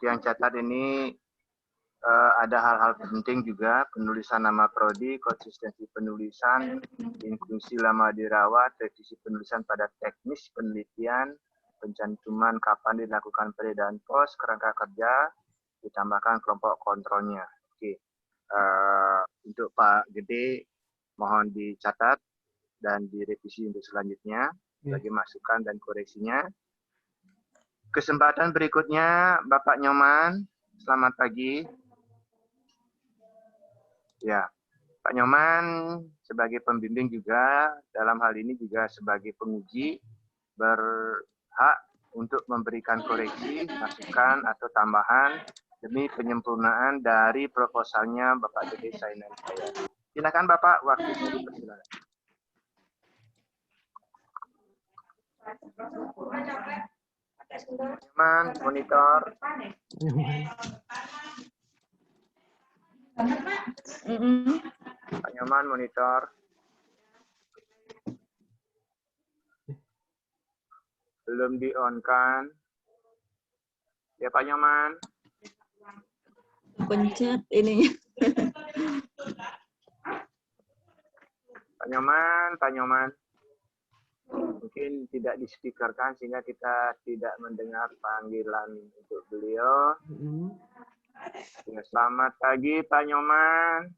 yang catat ini. Ada hal-hal penting juga, penulisan nama prodi, konsistensi penulisan, inklusi lama dirawat, revisi penulisan pada teknis penelitian, pencantuman kapan dilakukan perbedaan pos, kerangka kerja, ditambahkan kelompok kontrolnya. Oke. Untuk Pak Gede, mohon dicatat dan direvisi untuk selanjutnya, bagi masukan dan koreksinya. Kesempatan berikutnya, Bapak Nyoman, selamat pagi. Ya, Pak Nyoman sebagai pembimbing juga, dalam hal ini juga sebagai penguji, berhak untuk memberikan koreksi, masukan, atau tambahan demi penyempurnaan dari proposalnya Bapak Gede Sainan Jaya. Silakan Bapak, waktunya dipersilakan. Nyoman, monitor. Pak Nyoman, monitor. Belum di-on kan? Ya Pak Nyoman. Pencet ininya. Pak Nyoman. Mungkin tidak di-speakerkan sehingga kita tidak mendengar panggilan untuk beliau. Ya, selamat pagi Pak Nyoman.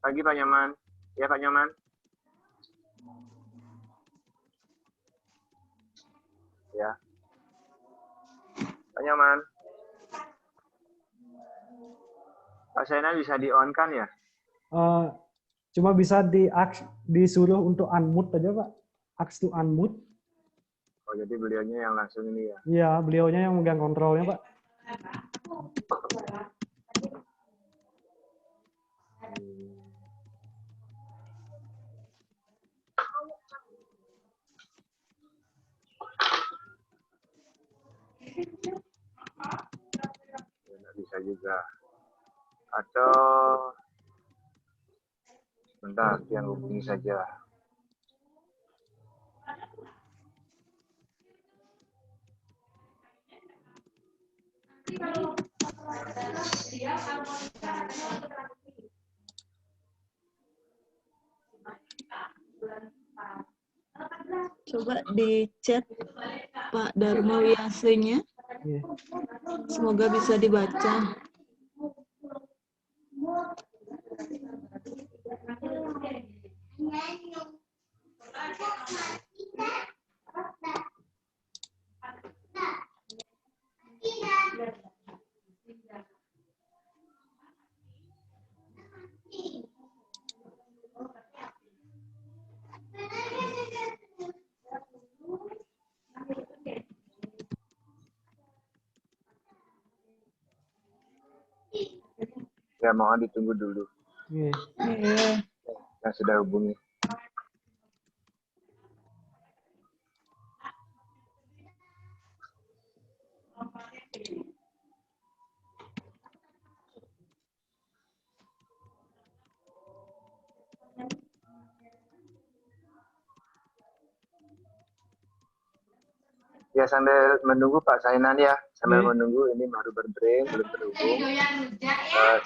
Pagi Pak Nyoman. Ya Pak Nyoman. Ya. Pak Nyoman. Pak Sainan bisa di-on kan ya? Cuma bisa disuruh untuk unmute aja Pak. Ask to unmute. Oh, jadi beliaunya yang langsung ini ya? Iya, beliaunya yang megang kontrolnya Pak. Tidak bisa juga. Atau sebentar, yang hubungi saja. Coba di chat Pak Dharma Wiasenya. Semoga bisa dibaca. Ya, mohon ditunggu dulu. Yang sudah hubungi. Ya, sambil menunggu Pak Sainan ya. Sambil menunggu, ini baru berbrain, belum terhubung.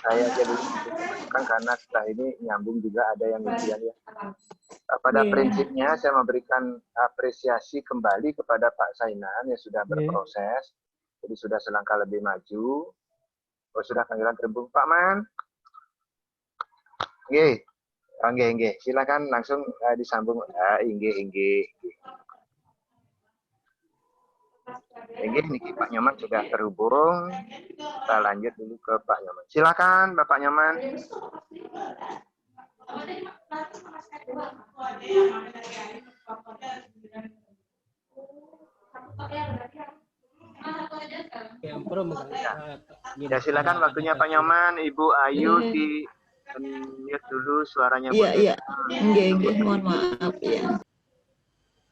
Saya aja dulu masukan karena setelah ini nyambung juga ada yang ujian ya. Pada prinsipnya saya memberikan apresiasi kembali kepada Pak Sainan yang sudah berproses. Jadi sudah selangkah lebih maju. Oh, sudah panggilan terhubung Pak Man. Nggih. Silakan langsung disambung. Nggih. Niki Pak Nyoman sudah terhubung. Kita lanjut dulu ke Pak Nyoman. Silakan Bapak Nyoman. Ya, silakan waktunya Pak Nyoman. Ibu Ayu di mute dulu suaranya. Iya. Nggih, mohon maaf ya.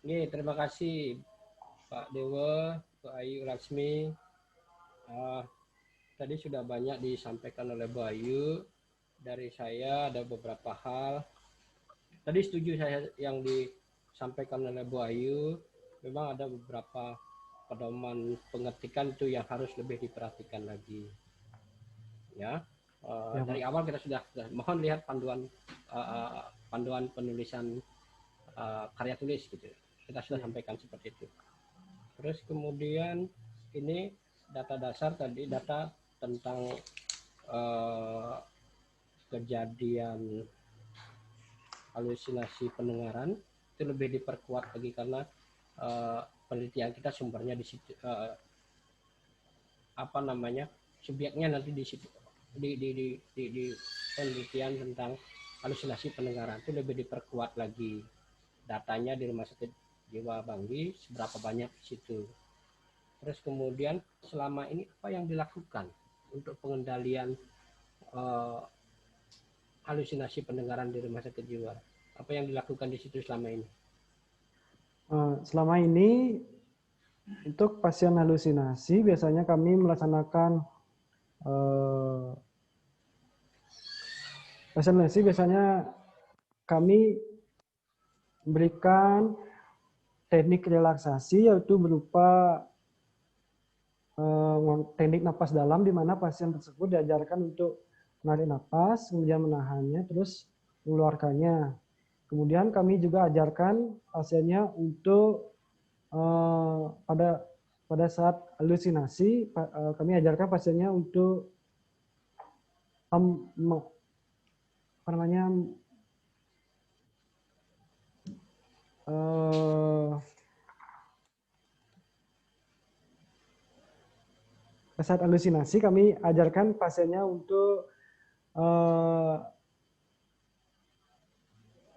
Nggih, terima kasih Pak Dewa, Pak Ayu Laksmi. tadi sudah banyak disampaikan oleh Bu Ayu. Dari saya ada beberapa hal. Tadi setuju saya yang disampaikan oleh Bu Ayu. Memang ada beberapa pedoman pengetikan itu yang harus lebih diperhatikan lagi. Ya, dari awal kita sudah mohon lihat panduan penulisan karya tulis gitu. Kita sudah sampaikan seperti itu. Terus kemudian ini data dasar tadi, data tentang kejadian halusinasi pendengaran itu lebih diperkuat lagi karena penelitian kita sumbernya di situ, subjeknya nanti di situ, di penelitian tentang halusinasi pendengaran itu lebih diperkuat lagi datanya di Rumah Sakit Jiwa Banggi seberapa banyak di situ. Terus kemudian selama ini apa yang dilakukan untuk pengendalian halusinasi pendengaran di Rumah Sakit Jiwa? Apa yang dilakukan di situ selama ini? Selama ini untuk pasien halusinasi biasanya kami melaksanakan pasien halusinasi biasanya kami memberikan teknik relaksasi yaitu berupa teknik napas dalam di mana pasien tersebut diajarkan untuk menarik napas, kemudian menahannya, terus mengeluarkannya. Kemudian kami juga ajarkan pasiennya untuk pada saat halusinasi, kami ajarkan pasiennya untuk pada saat halusinasi kami ajarkan pasiennya untuk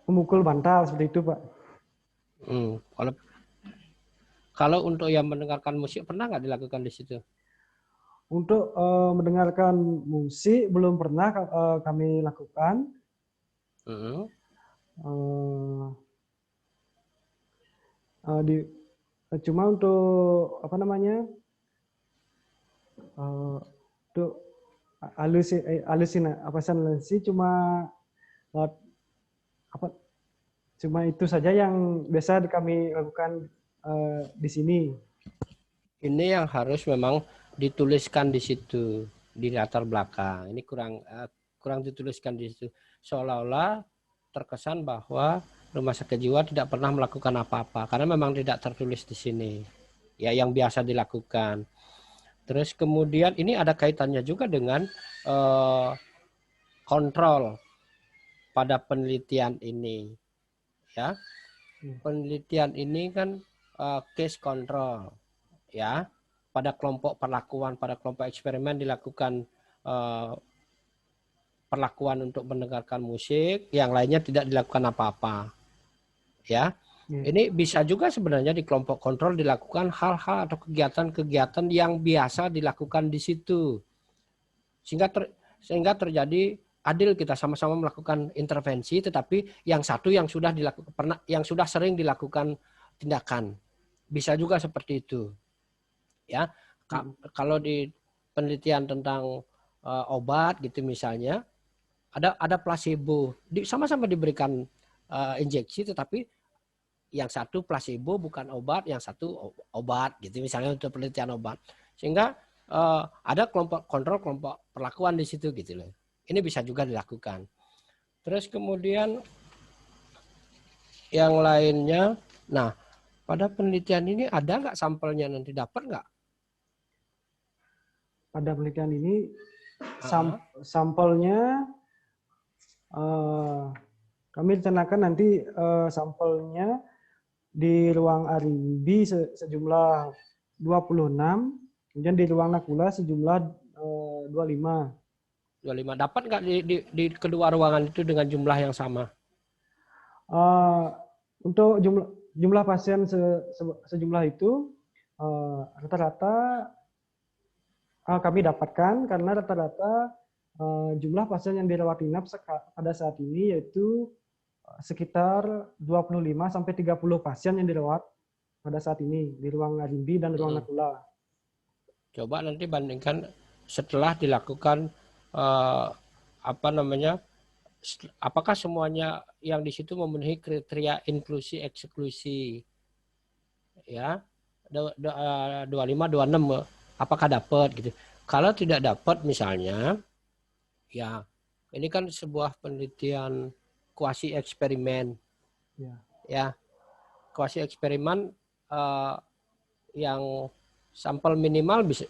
memukul bantal seperti itu, Pak. Kalau untuk yang mendengarkan musik pernah nggak dilakukan di situ? Untuk mendengarkan musik belum pernah kami lakukan. Cuma untuk untuk halusinasi cuma itu saja yang biasa kami lakukan di sini. Ini yang harus memang dituliskan di situ di latar belakang. Ini kurang dituliskan di situ. Seolah-olah terkesan bahwa Rumah Sakit Jiwa tidak pernah melakukan apa-apa karena memang tidak tertulis di sini. Ya, yang biasa dilakukan. Terus kemudian ini ada kaitannya juga dengan kontrol pada penelitian ini. Ya, penelitian ini kan case control. Ya, pada kelompok perlakuan, pada kelompok eksperimen dilakukan perlakuan untuk mendengarkan musik, yang lainnya tidak dilakukan apa-apa. Ya, ini bisa juga sebenarnya di kelompok kontrol dilakukan hal-hal atau kegiatan-kegiatan yang biasa dilakukan di situ, sehingga terjadi adil, kita sama-sama melakukan intervensi, tetapi yang satu yang sudah dilakukan yang sudah sering dilakukan tindakan, bisa juga seperti itu. Ya, kalau di penelitian tentang obat gitu misalnya, ada placebo, sama-sama diberikan injeksi, tetapi yang satu placebo bukan obat, yang satu obat gitu misalnya untuk penelitian obat, sehingga ada kelompok kontrol, kelompok perlakuan di situ gitu loh. Ini bisa juga dilakukan. Terus kemudian yang lainnya, nah pada penelitian ini ada nggak sampelnya, nanti dapat nggak? Pada penelitian ini sampelnya kami rencanakan nanti sampelnya di ruang Arimbi sejumlah 26, kemudian di ruang Nakula sejumlah 25. Dapat nggak di kedua ruangan itu dengan jumlah yang sama? Untuk jumlah pasien sejumlah itu rata-rata kami dapatkan karena rata-rata jumlah pasien yang dirawat inap pada saat ini yaitu sekitar 25 sampai 30 pasien yang dirawat pada saat ini di ruang Arimbi dan ruang Nakula. Coba nanti bandingkan setelah dilakukan apakah semuanya yang di situ memenuhi kriteria inklusi eksklusi, ya 25 26 apakah dapat gitu. Kalau tidak dapat misalnya, ya ini kan sebuah penelitian kuasi eksperimen, ya kuasi eksperimen yang sampel minimal bisa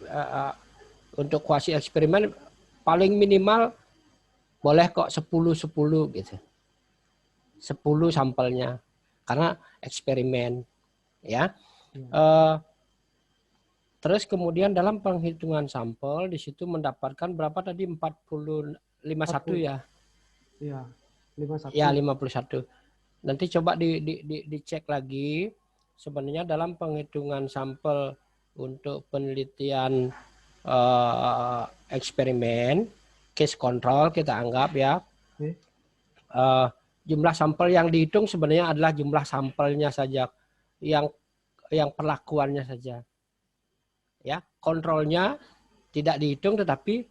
untuk kuasi eksperimen paling minimal boleh kok 10 gitu. 10 sampelnya karena eksperimen, ya. Terus kemudian dalam penghitungan sampel di situ mendapatkan berapa tadi 51 ya? Iya, 51. Ya, 51. Nanti coba dicek lagi. Sebenarnya dalam penghitungan sampel untuk penelitian eksperimen, case control kita anggap ya. Jumlah sampel yang dihitung sebenarnya adalah jumlah sampelnya saja, yang perlakuannya saja. Ya, kontrolnya tidak dihitung, tetapi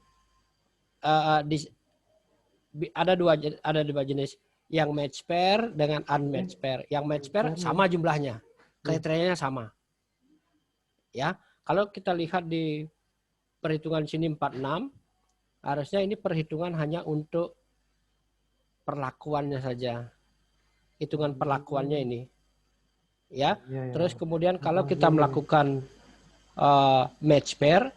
ada dua jenis, yang match pair dengan unmatched pair. Yang match pair sama jumlahnya, kriterianya sama. Ya, kalau kita lihat di perhitungan sini 46, harusnya ini perhitungan hanya untuk perlakuannya saja, hitungan perlakuannya ini. Ya, terus kemudian kalau kita melakukan match pair,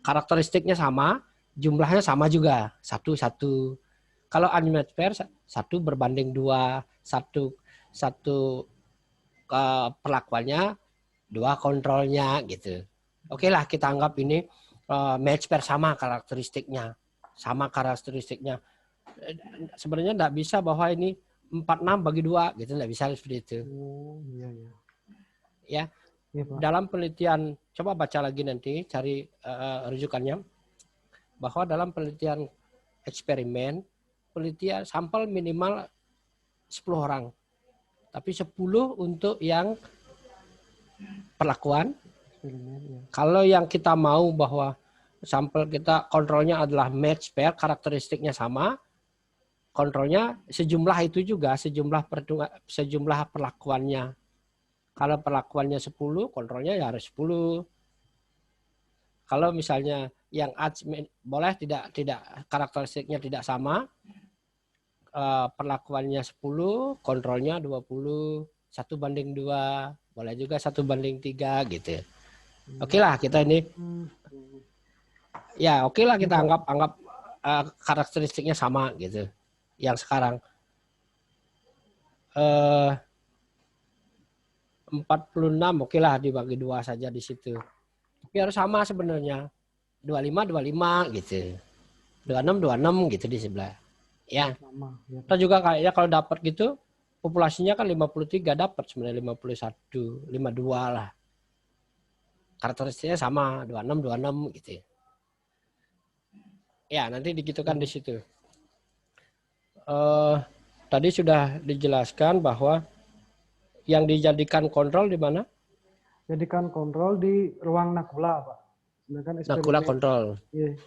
karakteristiknya sama, jumlahnya sama juga, 1. Kalau unmatched pair 1 berbanding 2, 1 perlakuannya, 2 kontrolnya gitu. Oke lah, kita anggap ini match pair sama karakteristiknya. Sebenarnya enggak bisa bahwa ini 46 bagi 2 gitu, enggak bisa seperti itu. Ya. Dalam penelitian, coba baca lagi nanti, cari rujukannya, bahwa dalam penelitian eksperimen, penelitian sampel minimal 10 orang. Tapi 10 untuk yang perlakuan. Kalau yang kita mau bahwa sampel kita kontrolnya adalah match pair, karakteristiknya sama, kontrolnya sejumlah itu juga, sejumlah perlakuannya. Kalau perlakuannya 10, kontrolnya ya harus 10. Kalau misalnya yang boleh tidak karakteristiknya tidak sama, perlakuannya 10, kontrolnya 20, 1:2, boleh juga 1:3 gitu. Oke lah kita ini, ya oke lah kita anggap karakteristiknya sama gitu. Yang sekarang 46 oke lah dibagi 2 saja di situ. Tapi harus sama sebenarnya. 25 gitu. 26 gitu di sebelah. Ya. Kita juga kayaknya kalau dapat gitu, populasinya kan 53 dapat sebenarnya 51, 52 lah. Karakteristiknya sama 26 gitu. Ya, nanti digitukan di situ. Tadi sudah dijelaskan bahwa yang dijadikan kontrol di mana? Jadikan kontrol di ruang Nakula, Pak. Nakula kontrol. Yeah.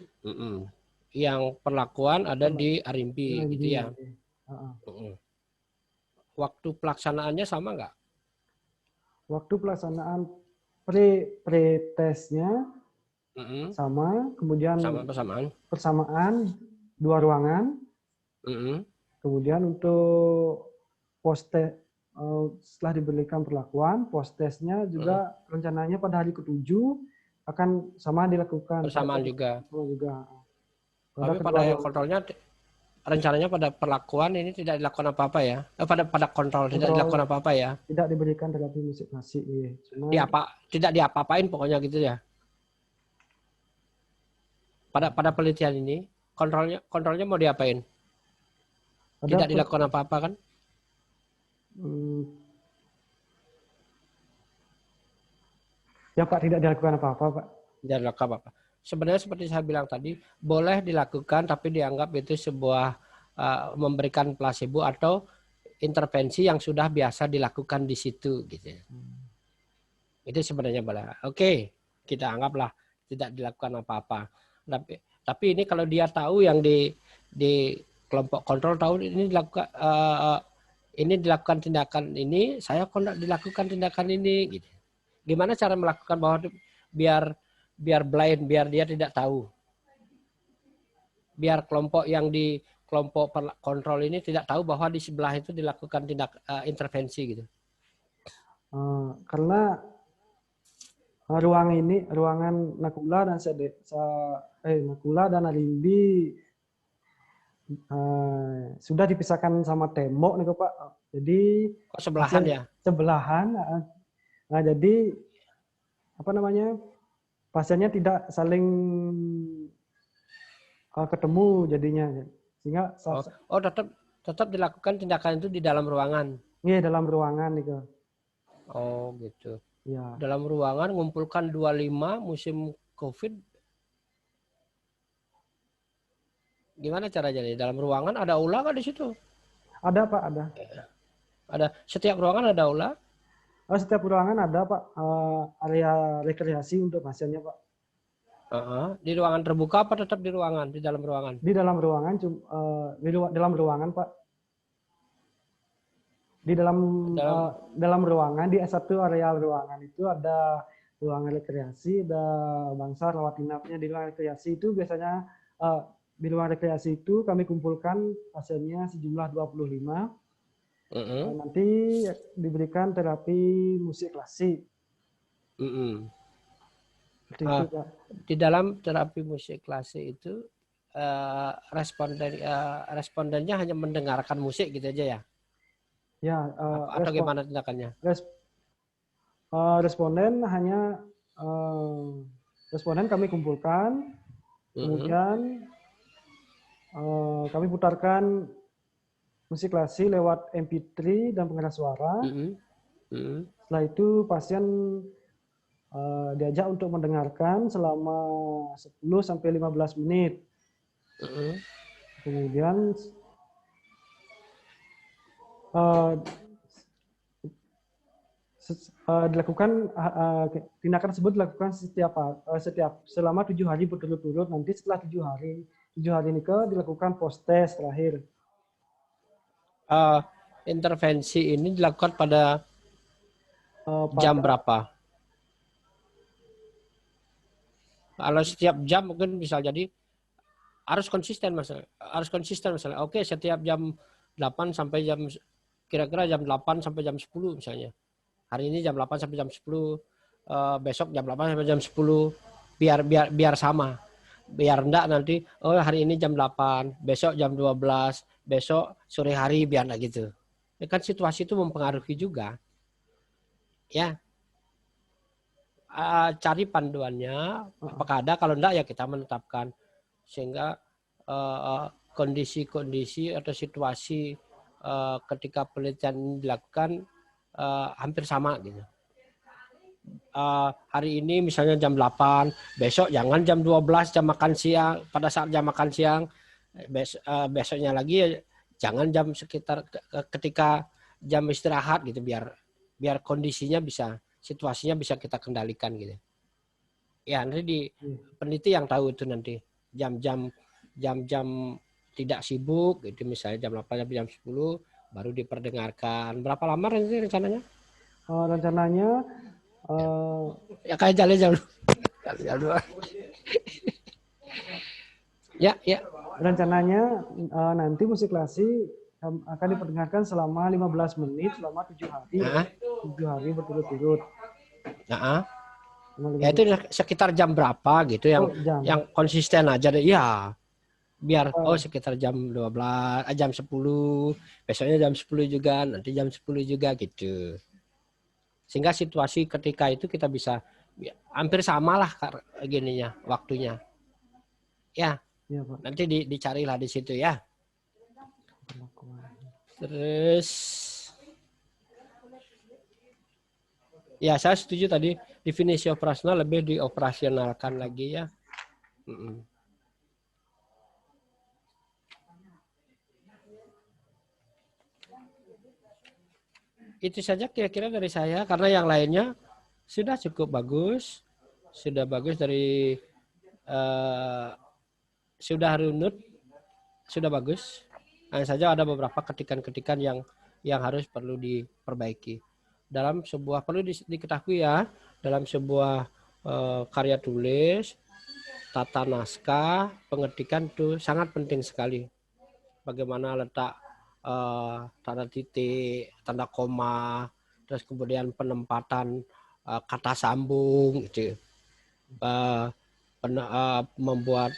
Yang perlakuan ada di Arimbi, gitu ya. Waktu pelaksanaannya sama nggak? Waktu pelaksanaan pre-tesnya sama, kemudian persamaan 2 ruangan. Kemudian untuk post-test setelah diberikan perlakuan, post-testnya juga rencananya pada hari ke-7 akan sama dilakukan. Bersamaan juga. Tapi pada yang kontrolnya, rencananya pada perlakuan ini tidak dilakukan apa-apa ya? Pada kontrol tidak dilakukan apa-apa ya? Tidak diberikan terapi musik-musik. Tidak diapa-apain pokoknya gitu ya? Pada penelitian ini, kontrolnya mau diapain? Tidak dilakukan apa-apa kan? Ya Pak, tidak dilakukan apa-apa Pak. Tidak dilakukan apa-apa. Sebenarnya seperti saya bilang tadi, boleh dilakukan tapi dianggap itu sebuah memberikan placebo atau intervensi yang sudah biasa dilakukan di situ gitu. Itu sebenarnya boleh. Oke, kita anggaplah tidak dilakukan apa-apa. Tapi ini kalau dia tahu yang di kelompok kontrol tahu ini dilakukan tindakan ini, saya kok tidak dilakukan tindakan ini, gitu. Gimana cara melakukan bahwa biar blind, biar dia tidak tahu, biar kelompok yang di kelompok kontrol ini tidak tahu bahwa di sebelah itu dilakukan intervensi gitu. Karena ruangan Nakula dan Arimbi sudah dipisahkan sama tembok nih Pak. Jadi sebelahan ya? Sebelahan. Nah, jadi apa namanya? Pasiennya tidak saling ketemu jadinya. Sehingga tetap dilakukan tindakan itu di dalam ruangan. Iya, dalam ruangan itu. Oh, gitu. Ya. Dalam ruangan ngumpulkan 25 musim Covid. Gimana caranya nih? Dalam ruangan ada aula nggak di situ? Ada Pak, ada. Ada. Setiap ruangan ada aula? Setiap ruangan ada Pak, area rekreasi untuk pasiennya Pak. Di ruangan terbuka apa tetap di ruangan, di dalam ruangan? Di dalam ruangan, dalam ruangan Pak. Di dalam ruangan, di S1 areal ruangan itu ada ruangan rekreasi, ada bangsa rawat inapnya. Di ruangan rekreasi itu biasanya di ruang rekreasi itu kami kumpulkan pasiennya sejumlah 25. Nanti diberikan terapi musik klasik. Itu, di dalam terapi musik klasik itu respondennya hanya mendengarkan musik gitu aja ya? Ya. Atau gimana tindakannya? Responden hanya responden kami kumpulkan, kemudian kami putarkan musik klasik lewat MP3 dan pengeras suara. Setelah itu pasien diajak untuk mendengarkan selama 10-15 menit. Kemudian dilakukan tindakan tersebut dilakukan selama 7 hari berturut-turut. Nanti setelah 7 hari nikah dilakukan post test terakhir. Intervensi ini dilakukan pada jam berapa? Kalau setiap jam mungkin bisa jadi harus konsisten misalnya. Oke, setiap jam 8 sampai kira-kira jam 8 sampai jam 10 misalnya. Hari ini jam 8 sampai jam 10, besok jam 8 sampai jam 10, biar sama. Biar enggak nanti hari ini jam 8, besok jam 12, besok sore hari, biar enggak gitu. Ya kan situasi itu mempengaruhi juga. Ya. Cari panduannya, apakah ada, kalau enggak ya kita menetapkan. Sehingga kondisi-kondisi atau situasi ketika penelitian dilakukan hampir sama gitu. Hari ini misalnya jam 8, besok jangan jam 12 jam makan siang, pada saat jam makan siang, besoknya lagi jangan jam sekitar ketika jam istirahat gitu, biar kondisinya bisa, situasinya bisa kita kendalikan gitu. Ya nanti di peneliti yang tahu itu nanti jam-jam tidak sibuk gitu, misalnya jam 8 sampai jam 10 baru diperdengarkan. Berapa lama nanti rencananya? Rencananya ya kayak jalan ya. Rencananya nanti musik klasik akan diperdengarkan selama 15 menit selama 7 hari. 7 hari berturut-turut. Ya itu sekitar jam berapa gitu yang konsisten aja deh. Ya. Biar sekitar jam 12, jam 10, besoknya jam 10 juga, nanti jam 10 juga gitu. Sehingga situasi ketika itu kita bisa hampir samalah gininya waktunya. Ya. Ya Pak. Nanti dicarilah di situ ya. Terus ya saya setuju tadi definisi operasional lebih dioperasionalkan lagi ya. Itu saja kira-kira dari saya, karena yang lainnya sudah cukup bagus. sudah bagus dari sudah runut, sudah bagus. Hanya saja ada beberapa ketikan-ketikan yang harus perlu diperbaiki. Dalam sebuah perlu diketahui ya, dalam sebuah karya tulis, tata naskah, pengetikan itu sangat penting sekali. Bagaimana letak tanda titik, tanda koma, terus kemudian penempatan kata sambung, gitu. Membuat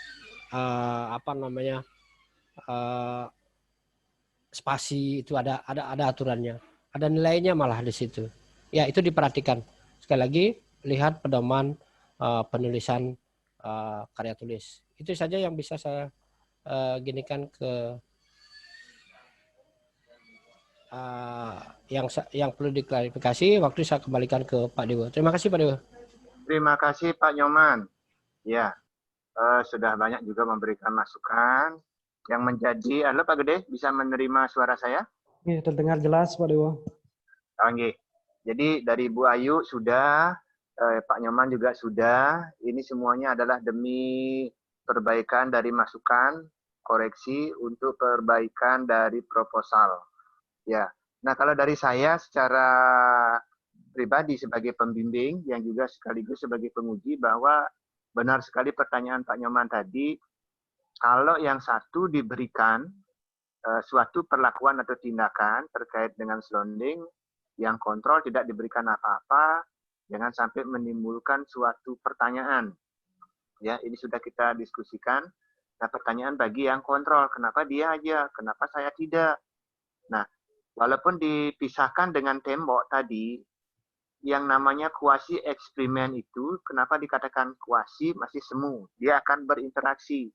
spasi itu ada aturannya, ada nilainya malah di situ. Ya itu diperhatikan. Sekali lagi lihat pedoman penulisan karya tulis. Itu saja yang bisa saya ginikan ke yang perlu diklarifikasi. Waktu saya kembalikan ke Pak Dewa. Terima kasih Pak Dewa. Terima kasih Pak Nyoman. Ya, sudah banyak juga memberikan masukan yang menjadi. Halo Pak Gede, bisa menerima suara saya? Ya, terdengar jelas Pak Dewa. Oke. Jadi dari Bu Ayu sudah, Pak Nyoman juga sudah. Ini semuanya adalah demi perbaikan dari masukan, koreksi untuk perbaikan dari proposal. Ya. Nah, kalau dari saya secara pribadi sebagai pembimbing yang juga sekaligus sebagai penguji bahwa benar sekali pertanyaan Pak Nyoman tadi, kalau yang satu diberikan suatu perlakuan atau tindakan terkait dengan selonding, yang kontrol tidak diberikan apa-apa, jangan sampai menimbulkan suatu pertanyaan. Ya, ini sudah kita diskusikan. Nah, pertanyaan bagi yang kontrol, kenapa dia aja, kenapa saya tidak? Nah, walaupun dipisahkan dengan tembok tadi, yang namanya kuasi eksperimen itu, kenapa dikatakan kuasi masih semu? Dia akan berinteraksi.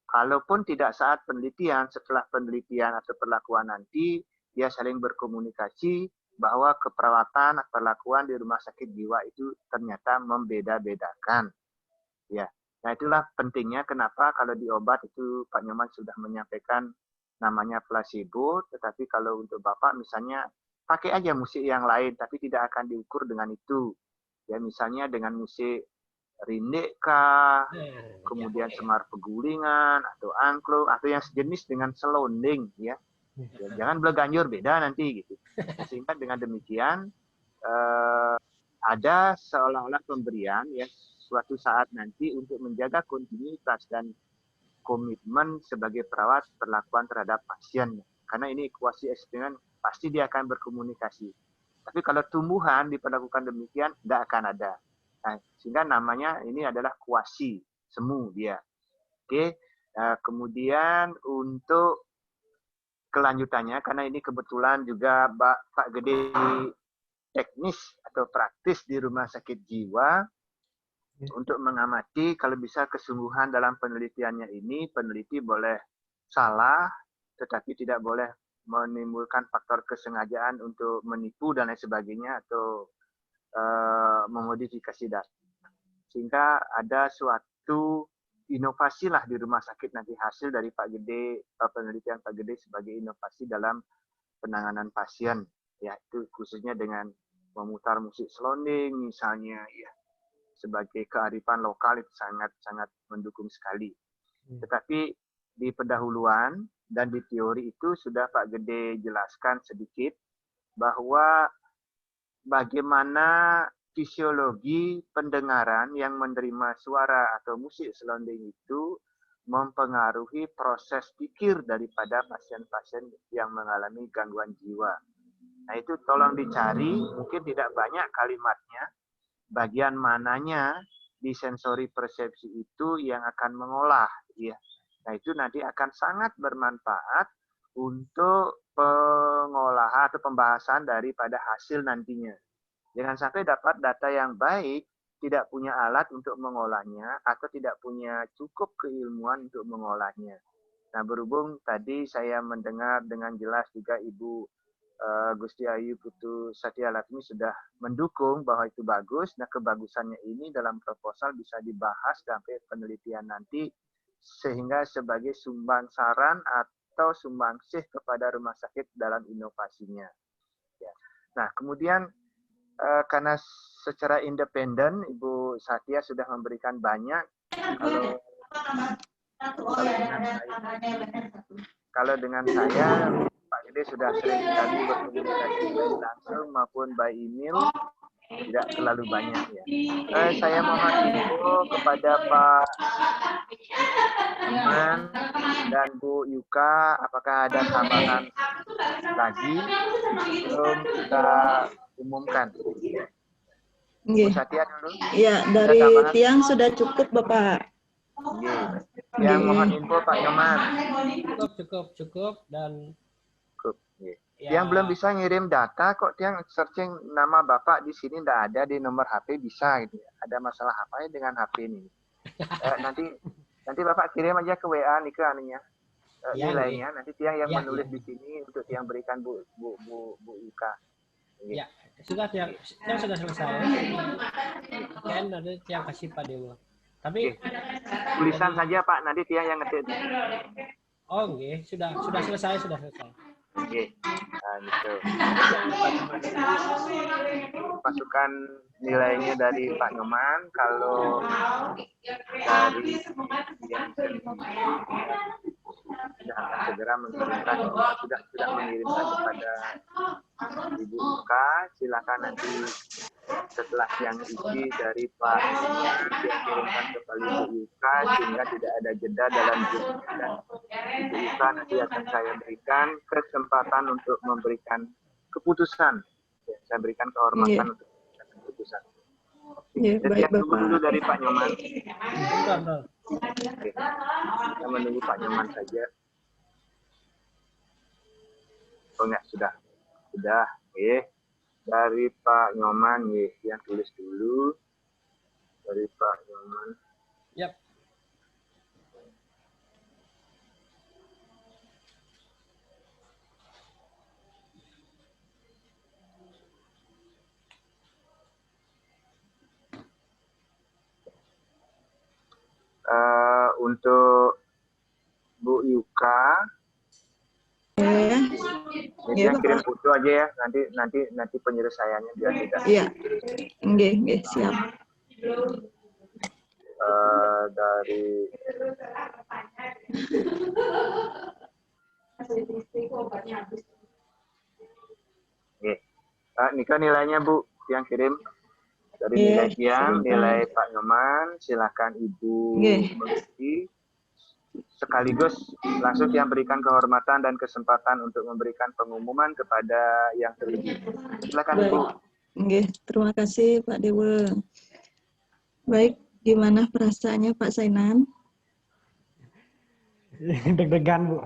Kalaupun tidak saat penelitian, setelah penelitian atau perlakuan nanti, dia saling berkomunikasi bahwa keperawatan atau perlakuan di rumah sakit jiwa itu ternyata membeda-bedakan. Ya, nah itulah pentingnya kenapa kalau di obat itu Pak Nyoman sudah menyampaikan namanya placebo, tetapi kalau untuk Bapak misalnya pakai aja musik yang lain, tapi tidak akan diukur dengan itu. Ya, misalnya dengan musik rindik kah, kemudian semar pegulingan, atau angklung, atau yang sejenis dengan selonding, ya. Jangan beleganjur, beda nanti gitu. Sehingga dengan demikian ada seolah-olah pemberian ya suatu saat nanti untuk menjaga kontinuitas dan komitmen sebagai perawat perlakuan terhadap pasien. Karena ini kuasi eksperimen pasti dia akan berkomunikasi. Tapi kalau tumbuhan diperlakukan demikian, tidak akan ada. Nah, sehingga namanya ini adalah kuasi semu dia. Oke. Kemudian untuk kelanjutannya, karena ini kebetulan juga Pak Gede teknis atau praktis di rumah sakit jiwa, untuk mengamati kalau bisa kesungguhan dalam penelitiannya ini, peneliti boleh salah, tetapi tidak boleh menimbulkan faktor kesengajaan untuk menipu dan lain sebagainya atau memodifikasi data. Sehingga ada suatu inovasi lah di rumah sakit nanti hasil dari Pak Gede, penelitian Pak Gede sebagai inovasi dalam penanganan pasien. Ya, itu khususnya dengan memutar musik selonding misalnya, ya, sebagai kearifan lokal itu sangat mendukung sekali. Tetapi di pendahuluan dan di teori itu sudah Pak Gede jelaskan sedikit bahwa bagaimana fisiologi pendengaran yang menerima suara atau musik selonding itu mempengaruhi proses pikir daripada pasien-pasien yang mengalami gangguan jiwa. Nah itu tolong dicari, mungkin tidak banyak kalimatnya, bagian mananya di sensori persepsi itu yang akan mengolah, ya. Nah itu nanti akan sangat bermanfaat untuk pengolahan atau pembahasan daripada hasil nantinya. Jangan sampai dapat data yang baik, tidak punya alat untuk mengolahnya atau tidak punya cukup keilmuan untuk mengolahnya. Nah berhubung tadi saya mendengar dengan jelas juga Ibu Gusti Ayu Putu Satya Latmi sudah mendukung bahwa itu bagus. Nah kebagusannya ini dalam proposal bisa dibahas sampai penelitian nanti sehingga sebagai sumbang saran atau sumbangsih kepada rumah sakit dalam inovasinya. Ya. Nah kemudian Karena secara independen Ibu Satya sudah memberikan banyak. Kalau dengan saya, Pak Gede sudah sering sekali berkomunikasi baik langsung maupun by email, tidak terlalu banyak ya. Saya mohon info kepada Pak Iman dan Bu Yuka, apakah ada tambahan lagi sebelum kita umumkan? Bu Satya dulu. Ya, dari Tiang sudah cukup, Bapak. Yang mohon info Pak Nyoman. Cukup dan Yang belum bisa ngirim data kok Tiang searching nama Bapak di sini tidak ada di nomor HP bisa gitu. Ada masalah apa ya dengan HP ini? Nanti Bapak kirim aja ke WA nih ke anunya. Nilainya nanti Tiang yang menulis di sini untuk Tiang berikan Bu Yuka. Ya, sudah Tiang sudah selesai. Kan ada Tiang kasih Pak Dewa. Tapi tulisan saja Pak, nanti Tiang yang ngetik. Oh, nggih, sudah selesai. Oke. Nah, gitu. Masukkan nilainya dari Pak Nyoman, kalau dari yang sudah akan segera mengirimkan, sudah mengirimkan kepada Ibu Yuka. Silakan nanti setelah yang isi dari Pak Nyoman dikirimkan kepada Ibu Yuka sehingga tidak ada jeda dalam grupnya, dan Ibu Yuka nanti akan saya berikan kesempatan untuk memberikan keputusan. Saya berikan kehormatan untuk memberikan keputusan. Ya, Jadi yang tunggu dulu dari Pak Nyoman. Oke. Kita menunggu Pak Nyoman saja. Oh enggak, sudah. Oke. Dari Pak Nyoman, yang tulis dulu. Dari Pak Nyoman. Yap. Untuk Bu Yuka, yang kirim foto aja ya, nanti penyelesaiannya biar tidak. Iya, nggih, siap. Dari Nika nilainya Bu yang kirim. Dari nilai Tiang, nilai Pak Nyoman, silakan Ibu mengisi. Sekaligus langsung Tiang berikan kehormatan dan kesempatan untuk memberikan pengumuman kepada yang terlebih. Silakan Ibu. Terima kasih Pak Dewa. Baik, gimana perasaannya Pak Sainan? Deg-degan Bu.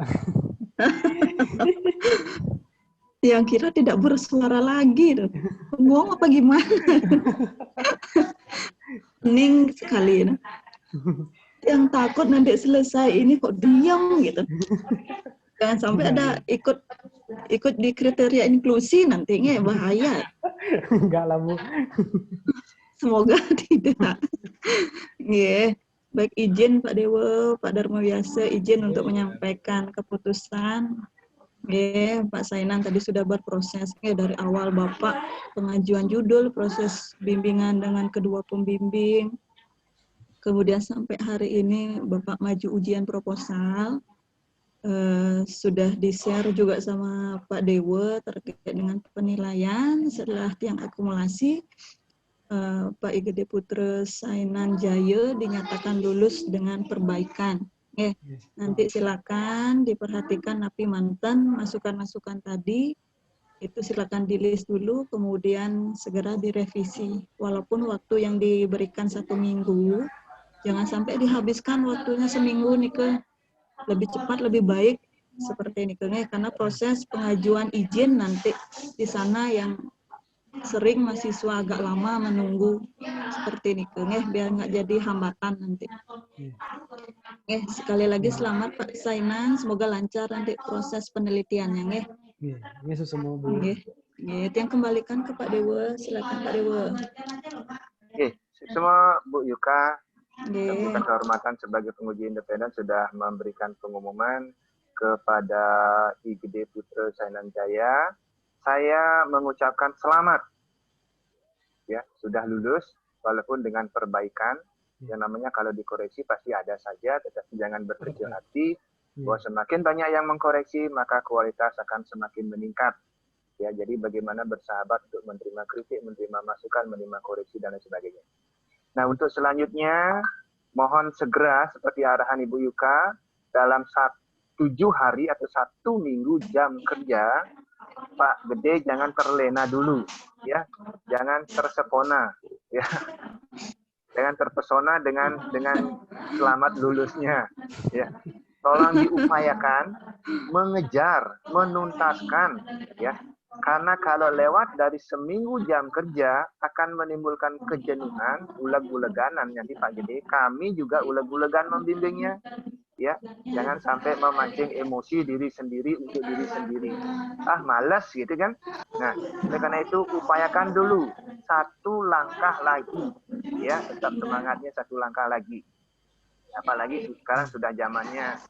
Yang kira tidak bersuara lagi, ngomong apa gimana? Hening sekali. Yang takut nanti selesai ini kok diam gitu. Jangan sampai ada ikut di kriteria inklusi nantinya bahaya. Enggak lah Bu. Semoga tidak. Yeah. Baik, izin Pak Dewa, Pak Dharma Biasa, izin untuk menyampaikan keputusan. Pak Sainan tadi sudah berproses dari awal Bapak pengajuan judul, proses bimbingan dengan kedua pembimbing, kemudian sampai hari ini Bapak maju ujian proposal, sudah di-share juga sama Pak Dewa terkait dengan penilaian. Setelah tiang akumulasi, Pak IGD Putra Sainan Jaya dinyatakan lulus dengan perbaikan. Nanti silakan diperhatikan napi mantan, masukan-masukan tadi itu silakan di-list dulu, kemudian segera direvisi. Walaupun waktu yang diberikan 1 minggu, jangan sampai dihabiskan waktunya seminggu nih ke lebih cepat lebih baik seperti ini karena proses pengajuan izin nanti di sana yang sering mahasiswa agak lama menunggu seperti ini biar nggak jadi hambatan nanti. Sekali lagi selamat Pak Sainan, semoga lancar nanti proses penelitiannya. Yesus semua Bu. Yang kembalikan ke Pak Dewa, silakan Pak Dewa. Semua Bu Yuka, dengan kehormatan sebagai penguji independen sudah memberikan pengumuman kepada IGD Putra Sainan Jaya. Saya mengucapkan selamat ya, sudah lulus, walaupun dengan perbaikan. Yang namanya kalau dikoreksi pasti ada saja, tetapi jangan berkecil hati bahwa semakin banyak yang mengkoreksi maka kualitas akan semakin meningkat. Ya, jadi bagaimana bersahabat untuk menerima kritik, menerima masukan, menerima koreksi dan lain sebagainya. Nah, untuk selanjutnya mohon segera seperti arahan Ibu Yuka dalam 7 hari atau 1 minggu jam kerja, Pak Gede jangan terlena dulu, ya, jangan tersepona, ya. Jangan terpesona dengan selamat lulusnya, ya. Tolong diupayakan mengejar, menuntaskan, ya. Karena kalau lewat dari seminggu jam kerja akan menimbulkan kejenuhan, uleg-uleganan nanti Pak Gede. Kami juga uleg-ulegan membimbingnya, ya. Jangan sampai memancing emosi diri sendiri untuk diri sendiri. Ah, malas gitu kan. Nah, oleh karena itu upayakan dulu 1 langkah lagi, ya, tetap semangatnya 1 langkah lagi. Apalagi sekarang sudah zamannya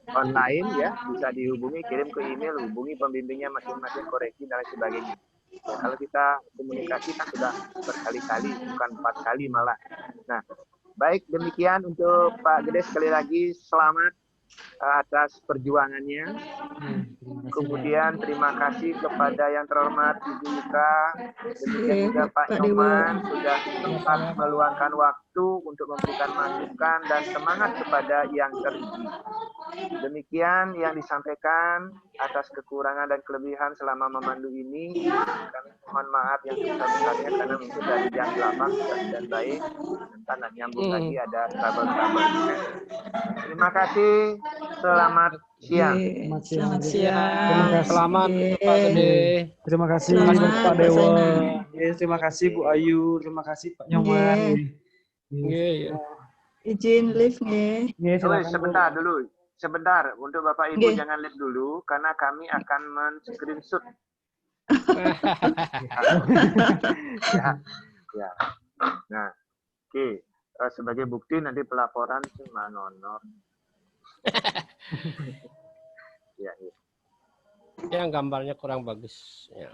online, ya, bisa dihubungi, kirim ke email, hubungi pembimbingnya masing-masing, koreksi dan lain sebagainya. Ya, kalau kita komunikasi kan sudah berkali-kali, bukan 4 kali malah. Nah, baik, demikian untuk Pak Gede, sekali lagi selamat atas perjuangannya. Kemudian terima kasih kepada yang terhormat Ibu Yuka, demikian juga Pak Nyoman sudah sempat meluangkan waktu untuk memberikan masukan dan semangat kepada yang teruji. Demikian yang disampaikan. Atas kekurangan dan kelebihan selama memandu ini, kami mohon maaf yang sebesar-besarnya karena mungkin dari jam 8 sudah tidak baik, dan nyambung lagi ada trouble-trouble. Terima kasih. Selamat siang. Selamat siang. Terima kasih. Selamat Pak Gede. Terima kasih Selamat, Pak Pak Dewa. Sainan. Terima kasih Bu Ayu. Terima kasih Pak Nyoman. Iya. Izin live nggih. Silakan, Bu. Sebentar dulu. Sebentar, untuk Bapak Ibu Nggih. jangan lihat dulu, karena kami akan men-screenshot. Ya. Nah, oke. Sebagai bukti nanti pelaporan cuma nonor. Ya. Yang gambarnya kurang bagus. Ya.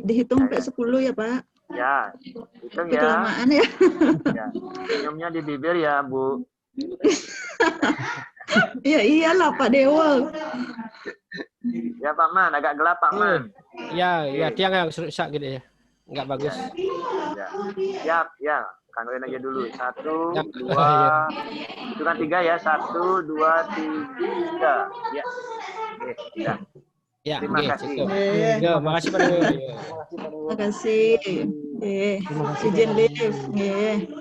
Dihitung sampai 10 ya, Pak. Ya, hitung Itu ya. kelamaan ya. Ya. Senyumnya di bibir ya, Bu. Ya iyalah Pak Dewa. Ya Pak Man, agak gelap Pak Man. Ya, tiang yang rusak gitu ya. Enggak bagus. Ya. Siap, ya. Kangguin aja dulu. 1, Ya. 2, itu kan 3 ya. 1, 2, 3. Ya. Oke, ya. Ya, Terima kasih. cukup. Ya, makasih Pak Dewa. Terima kasih. Izin live nggih.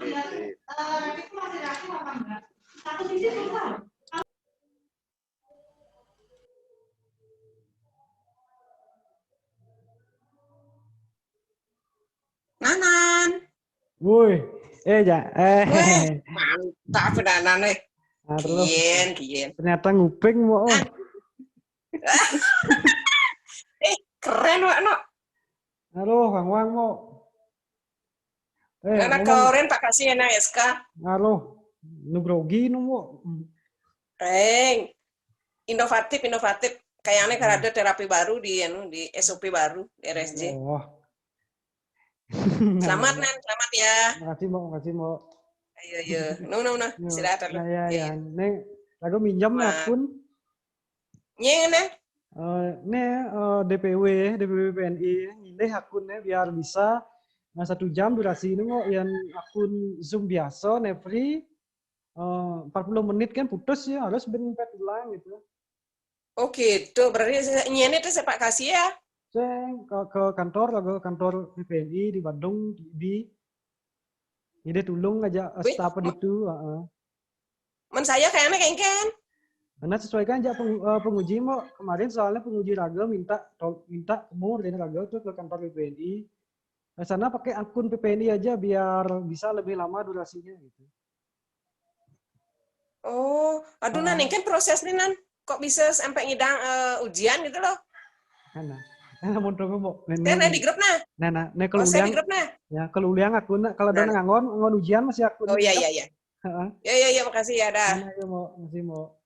Nanan. Woi, Mantap pedanan nih. Terus Kien. ternyata nguping mau. Keren wak no. Halo, Kang Wang mau. Anak keren Pak kasih enak SK. Halo, nugrogi nu mau. Reng. Inovatif. Kayaknya kan ada terapi baru di SOP baru di RSJ. Oh. Selamat Nan, selamat ya. Makasih mau. Ayo. No. Istirahat dulu. Ya. Neng, lagu minjam nih akun. Nyeng Nan. DPW PNI ini akunnya biar bisa 1 jam durasi ini mau yang akun Zoom biasa free 40 menit kan putus ya harus bentar ulang gitu. Oke, tuh berarti nyeng itu saya Pak kasih ya. Saya ke kantor PNI di Bandung di ini tolong aja staf itu. Men saya kayaknya kengken. Karena sesuaikan aja penguji mau kemarin soalnya penguji raga minta kamu dari raga tuh ke kantor PPNI. Nah, sana pakai akun PPNI aja biar bisa lebih lama durasinya gitu. Oh, aduh Nan, kan prosesnya Nan. Kok bisa sampai ngidang ujian gitu loh? Nah, mau coba mau. Nah, di grup nah. Nah, kalau saya uliang, di grup nah. ya kalau uliang akun, kalau ada ngon ujian masih akun. Oh iya. Ya, makasih ya dah. Masih mau.